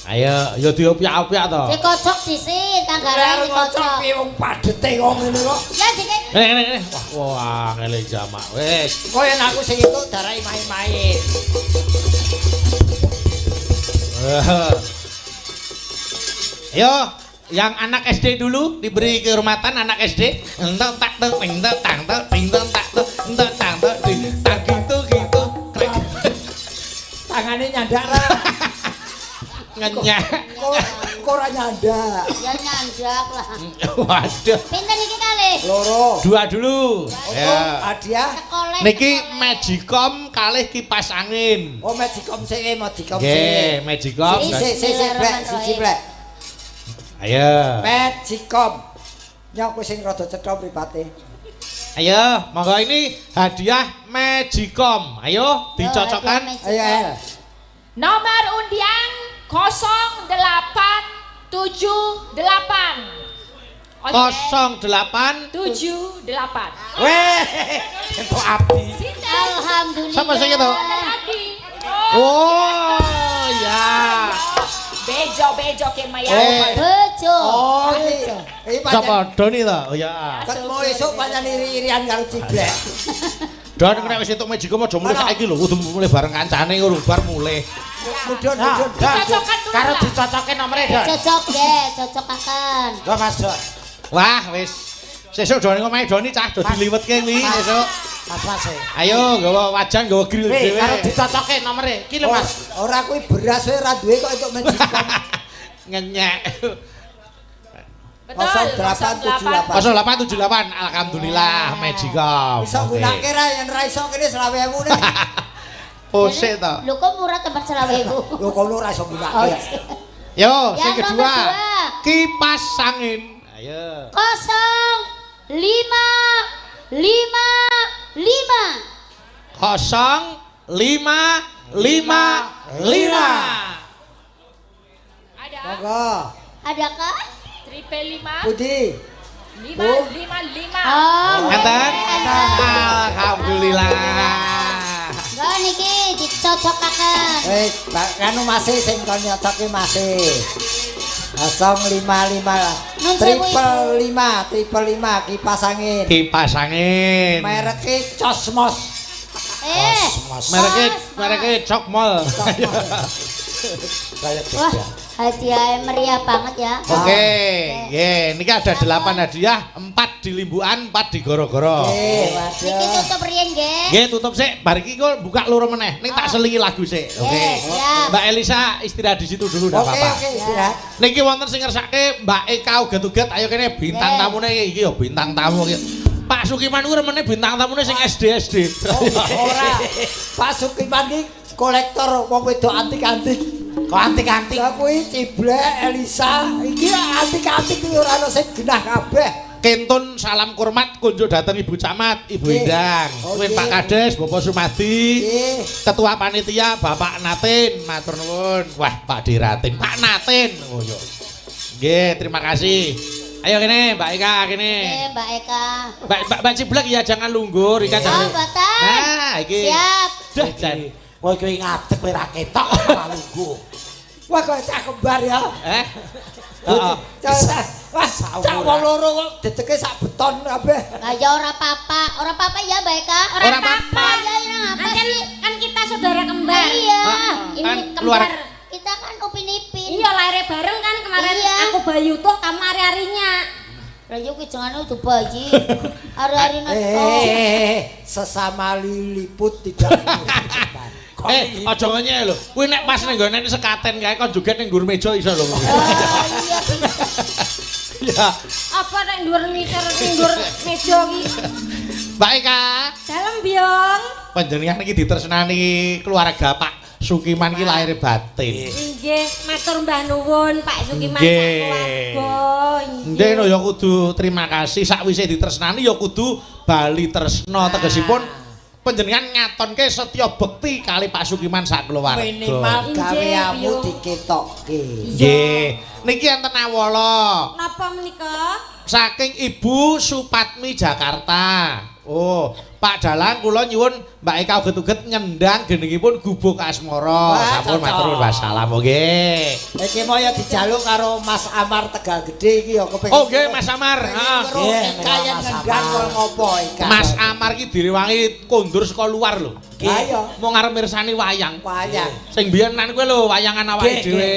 Ayo, ya diopiak-opiak to. Dikocok dhisik, Kang Garang dikocok. piye wong padete kok ngene kok. Ya dikek. Nek. Wah, ngele jamak. Wis. Koyo aku sing itu darai main-main. Yo, yang anak SD dulu diberi kehormatan anak SD. Entek tak tek entek tang tek entek tak tek entek tang tek tak gitu. Tangane nyandak lah. Ngenyak. Kok ora nyandak. Ya nyandak lah. Waduh. Pinten iki kalih? Loro. Dua dulu. Ya. Hadiah. Sekolah. Niki Magicom kalih kipas angin. Oh, Magicom sik, Magicom Nggih, sik. Magicom. Sik, Blek, siji Blek. Ayo. Magicom. Nyok sing rada cetha mripate. Ayo, monggo ini hadiah Magicom. Ayo, dicocokkan. Ayo, El. Nomor undian 0878. 08 78. Weh, entuk abdi. Alhamdulillah. Sapa sing itu? Adi. Oh, ya. Bejo ke Maya. Bejo. Oh, iki Sapa Doni to? Oh ya. ketemu esuk pancen iri-irian karo Ciblek. Don nek wis entuk Magicom aja mulih saiki lho, kudu mulih bareng kancane ngono bar mulih. Mudun. Dicocokkan dulu Karo lah. dicocoke nomere, Don. Cocok nggih, cocokaken. Lho Mas Don. Wah, wis. Sesuk Doni ngomahe Doni cah do diliwetke kuwi sesuk. Mas. Ayo nggawa wajan, nggawa grill Weh, dhewe. karo dicocoke nomere. Iki lho Mas. Ora kuwi beras wae ora duwe kok entuk Magicom. Ngenyek. Betul. 0878. 0878. Alhamdulillah Magicom. Iso gunake ra yen ra iso kene 20.000 nih. Posik to. Lho kok murah tempat 20.000. Yo kono ra iso Oh, gunake. Yo, Yang sing kedua. nomor 2. Kipas angin. Ayo. 0555. Ada Monggo. Adakah? triple 5. Budi. 555. Oh. Enten? Alhamdulillah. Enggak niki dicocokaken. Wis, kanu masih sing kon nyocoke masih. 055 Nun sewu, triple 5 kipas angin. Kipas angin. Mereke Cosmos. Mereke Cokmol. Wah, hadiah meriah banget ya. Oke, nggih, niki ada 8 hadiah, 4 di Limbuan, 4 di Goro-Goro. Niki Waduh. tutup riyen nggih. Nggih, tutup sik. Bar iki kok buka loro meneh. Ning tak selingi lagu sik. Oke. siap. Mbak Elisa istirahat di situ dulu enggak Oke, apa-apa. oke, istirahat. Niki wonten sing ngersake Mbak Eka uget-uget, ayo kene bintang tamune iki ya bintang tamu iki. Pak Sukiman kuwi remene bintang tamune sing SD. Ora. Pak Sukiman iki kolektor wong wedok antik-antik. Kok antik-antik. Lah kuwi Ciblek, Elisa, iki antik-antik iki ora ono sing genah kabeh. Kentun salam kurmat kunjuk dateng Ibu Camat, Ibu Nggih. Endang, kuwi Oke. Pak Kades, Bapak Sumadi, Nggih. Ketua Panitia Bapak Natin, matur nuwun. Wah, Pak Diratin, Pak Natin. Oh yo. Nggih, terima kasih. Ayo kene Mbak Eka kene. Nggih, Mbak Eka. Mbak Ciblek ya jangan lunggur iki Oh, jangan. boten. Nah, iki. Siap. Dah jan. Kowe kuwi ngadeg kowe ra ketok ora lungguh. Wah kok cah kembar ya. Heeh. Heeh. Wah, cah wong loro kok dedeke sak beton kabeh. Lah ya ora apa-apa. Ora apa-apa ya, Mbak Eka. Ora apa-apa. Ya ini apa sih? Kan kita saudara kembar. Iya. Ini Kan kembar. keluar. Kita kan upin-ipin. Iya lahirnya bareng kan kemarin Iya. aku bayi tuh kamu hari-harinya. Lah yo kuwi jengane udah bayi. Hari-hari neto. Sesama liliput tidak mengucapkan. Aja ngene lho. Kuwi nek pas ning nggone sekaten kae kon joget ning dhuwur meja iso lho. Oh iya. Ya. Apa nek dhuwur mikir dhuwur meja iki? Mbak Eka, Dalem biong. panjenengan iki ditresnani keluarga Pak Sukiman ki lahir batin. Nggih, matur mbah nuwun Pak Sukiman Nggih. keluarga. Nggih no ya kudu terima kasih sakwise ditresnani ya kudu bali tresna tegesipun panjenengan ngatonke setya bekti kali Pak Sukiman sak keluarga. Minimal gaweamu diketokke. Nggih. Niki enten awala. Napa menika? Saking Ibu Supatmi Jakarta. Oh, Pak Dalang kula nyuwun Mbak Eka uget-uget nyendang geningipun Gubuk Asmara. Sampun matur wassalam nggih. Iki mau ya dijaluk karo Mas Amar Tegal Gede iki ya kepengin. Oh nggih Mas Amar. Heeh. Kaya ngendang kok ngopo iki. Mas Amar iki direwangi kondur saka luar lho. Ayo. Mau ngarep mirsani wayang. Wayang. Sing biyenan kuwi lho wayangan awake dhewe.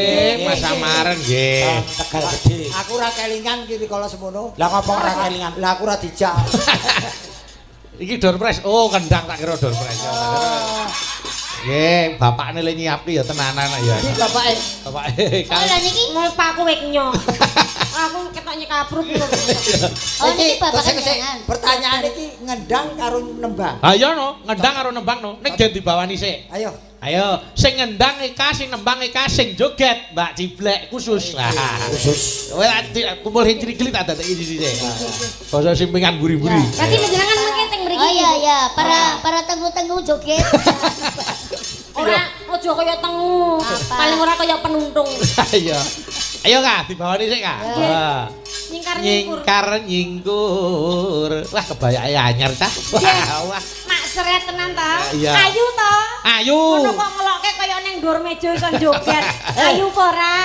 Mas Amar nggih. Tegal Gede. Aku ora kelingan kiri kala semono. Lah ngopo ora kelingan? Lah aku ora dijak. Iki door prize. Oh, kendang tak kira door prize. Nggih, bapakne le nyiapke ya tenanan ya. Iki bapake. Bapake. Oh, lha niki Mau pakku wek nyo. Aku ketok nyekaprut lho. Oh, niki bapak Sik, kendangan. pertanyaan iki ngendang karo nembang. Ha iya no, ngendang karo nembang no. Nek jan dibawani sik. Ayo. Ayo, sing ngendang Eka, sing nembang Eka, sing joget Mbak Ciblek khusus. Lah, khusus. Kowe kumpul cilik-cilik tak dadeki sisi sik. Basa simpingan buri-buri. Berarti menjenengan mengke teng mriki. Oh iya, para tenggu-tenggu joget. Ora aja kaya tengu. Paling ora kaya penuntung. Ayo. Ayo Kak, dibawani sik Kak. Wah. Nyingkar-nyingkur. Nyingkar-nyingkur. Wah, kebayake anyar ta. Wah. Mak seret tenan ta? Iya. Ayu to. Ayu. Ngono kok ngelokke kaya ning dhuwur meja iso joget. Ayu apa ora?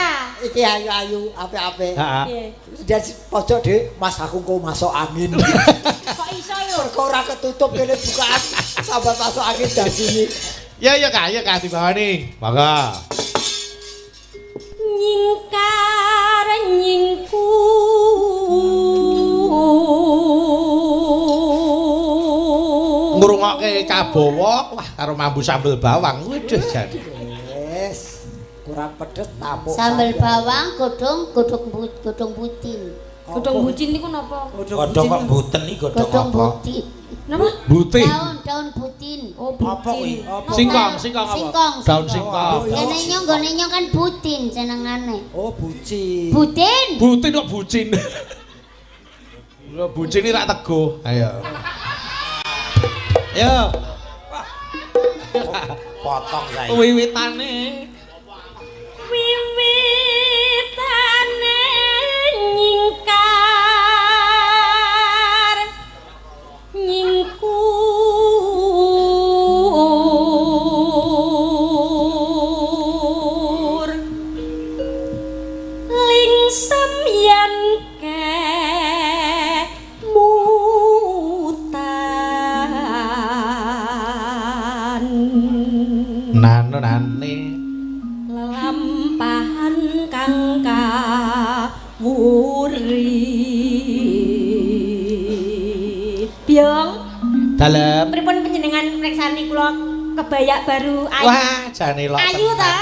Iki ayu-ayu apik-apik. Heeh. Nggih. Dan pojok dhewe Mas aku kok masuk angin. Kok iso yo? Mergo ora ketutup kene bukaan sambat masuk angin dan sini. Ya Kak, dibawani. Monggo. Nyingkar nyingkur ngrungokke kabawa wah karo mambu sambel bawang widih jan Wes, kurang pedes tapuk. Sambel bawang, godhong butin. godhong bucin niku napa? Godhong kok mboten iki godhong Godhong apa? butin. Napa? buting Daun butin. Oh, Apa kuwi? bucin. singkong apa Singkong. daun singkong Kene nyong kan butin jenengane. Oh, buci. Butin. butin kok bucin lho bucin iki rak teguh ayo Potong saiki. wiwitane Wiwitane nyingkar nyingkur lingsem yen kemutan nanane lelampahan kang kawuri Biong dalem pripun panjenengan preksani kula kebayak baru ayu wah jane lok ayu ta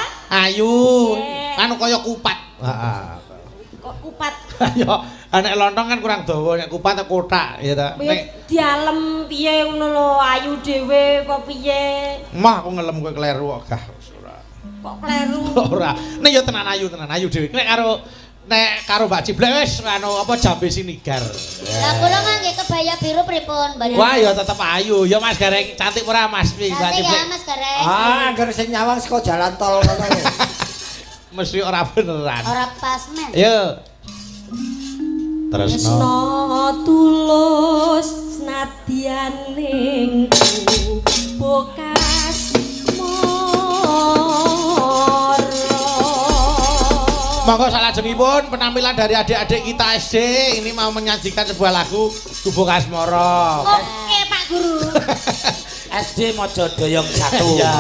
ayu Yeah. anu kaya kupat heeh kok kupat ayo nek lontong kan kurang dawa nek kupat kotak ya ta nek dialem piye ngono lho ayu dhewe kok piye mah aku ngelem kowe kleru kok gah ora kok kleru ora nek ya tenan ayu dhewe nek karo Mbak Ciblek wis anu apa jambe sinigar Lah kula ngangge kebaya biru pripun? wah ya tetep ayu ya Mas Gareng cantik ora Mas Mbak Cantik Ciblek ya Mas Gareng. Angger sing nyawang saka jalan tol ngono lho. mesti ora beneran Ora pas men. ayo tresno Tresno tulus senadyan ning bokas monggo salajengipun penampilan dari adik-adik kita SD ini mau menyajikan sebuah lagu Gubuk Asmara. Oke Pak Guru. SD Mojo Doyong 1. Iya.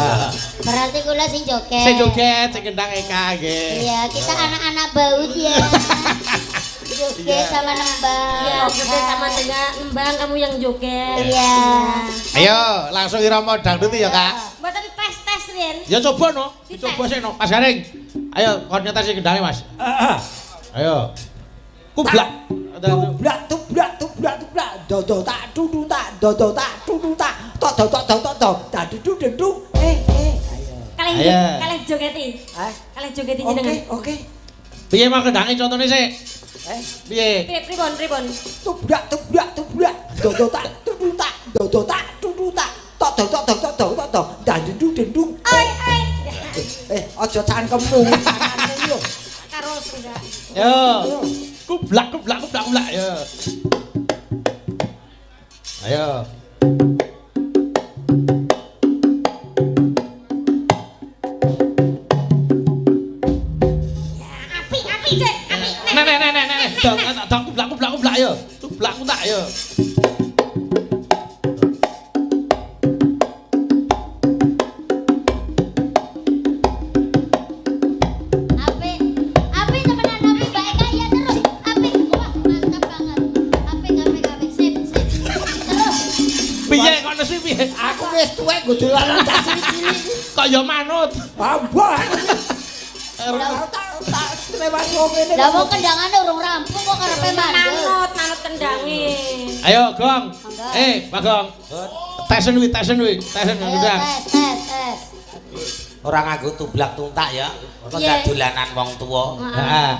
Berarti kula sing joget. Sing joget sing kendang Eka nggih. Iya, kita anak-anak baut ya. Joget sama nembang. Ya, joget sama dengan Mbang kamu yang joget. Iya. Ayo langsung irama dangdut ya Kak. Mboten tes-tes Rin. Ya coba no, dicoba sih no. Mas Gareng. Ayo kon nyetar sing kendangnya Mas. Ayo. Kublak. Tublak tublak tublak tublak dodo tak dudu tak dodo tak dudu tak tok tok tok tok tok tak dudu dudu Kalian jogeti. eh Kalian jogeti oke jenengan. oke Piye mau kendangnya contohnya sih? Piye? Pripun? tublak tublak tublak dodo tak dudu tak dodo tak dudu tak tok tok. Dandung. Aja cangkemmu tanganmu yo. Karo enggak. Yo. Kublak ya. Ayo. Api, Dek. Api. Nek. Dong kublak ya. Kublak tak ya. Api temenan api Mbak Eka ya terus. Api. Wah, mantap banget. Api. Sip. Terus. Piye kok nesu piye? Aku wis tuwek nggo dolanan cah cilik-cilik. Kok ya manut. Wah. Tak lewat wong ngene. Lah wong kendangane urung rampung kok karepe mandeg. Manut kendange. Ayo, Gong. Pak Gong. Tesen wi. Ndang. Tes. Ora nganggo tublak tuntak ya. Kok gak dolanan wong tuwa. Heeh.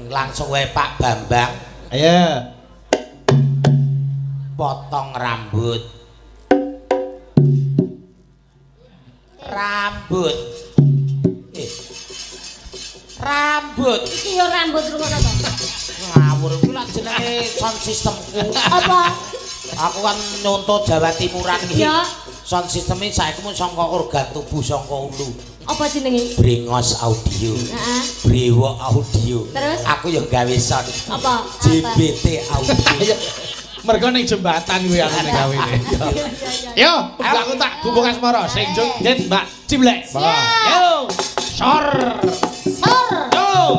Langsung wae Pak Bambang. Ayo. Potong rambut. Rambut. Iki yo rambut rungono to. Ngawur kuwi lak jenenge sound systemku. Apa? Aku kan nyonto Jawa Timuran iki. Ya. Sound system-e saiki mung saka organ tubuh saka ulu. Apa jenenge? Brengos audio. Heeh. Brewok audio. Terus? Aku yang gawe sound. Apa? JBT audio. Mergo ning jembatan kuwi aku ning gawene. Yo, aku tak gubung asmara sing jung njet Mbak Cimlek. Yo. Sor. Yo.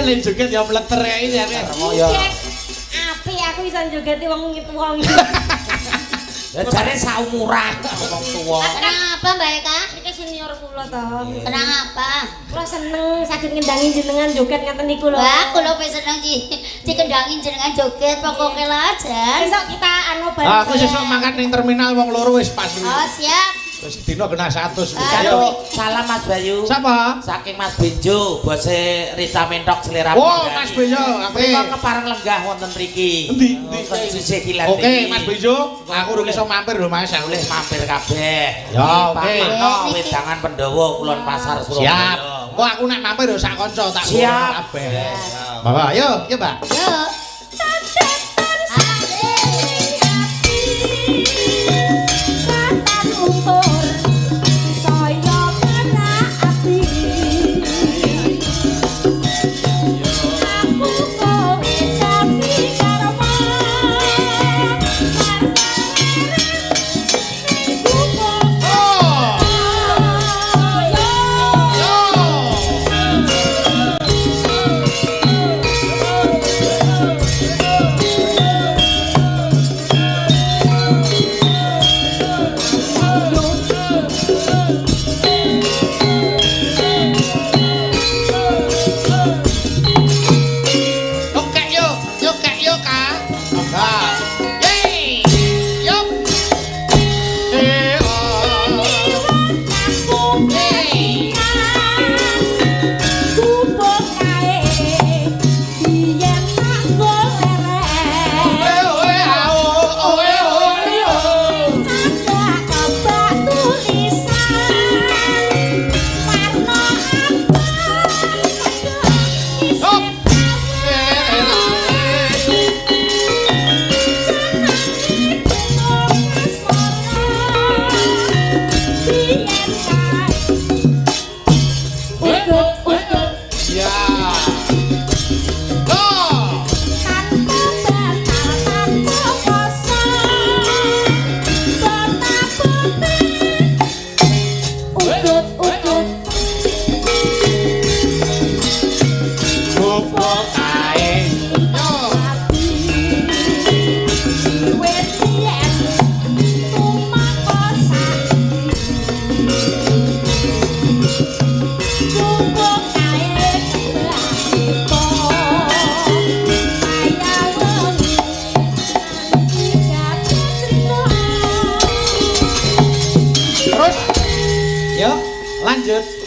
Lek joget ya mleter iki ya. Api aku iso jogeti wong wong. Lah jare saumuran wong tuwa. Kenapa Mbak Eka? Iki senior kula to. Tenang apa? Kula seneng saged ngendangi jenengan joget ngaten niku lho. Wah, kula wis seneng dikendangin jenengan joget pokoke lah jan. Besok kita anu bareng. Aku sesuk mangkat ning terminal wong loro wis pas. Oh, siap. Wis dina kena 100. Ayo, salam Mas Bayu. Sapa? Saking Mas Benjo, bose Rita Mentok selera. Oh, Mas Benjo, apik. Kok kepareng lenggah wonten mriki. Endi? Sisih kilat. Oke, Mas Benjo, aku urung iso mampir lho Mas. Boleh mampir kabeh. Ya, oke. Pak Wedangan Pendowo Kulon Pasar Surabaya. Siap. Kok aku nek mampir yo sak kanca tak Siap. kabeh. Bapak, ayo, ya, Mbak. Yuk.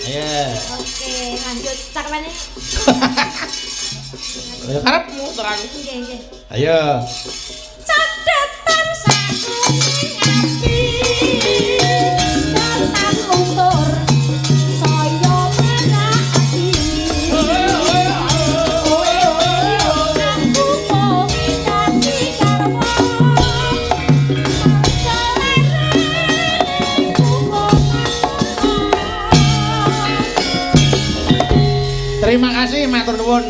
Iya. Oke, lanjut cakepane. Ya karepmu terang. Nggih, nggih. Ayo. Catetan sakuning ati. Datan luntur saya merati. Aku kowe dadi karwa. Terima kasih matur nuwun.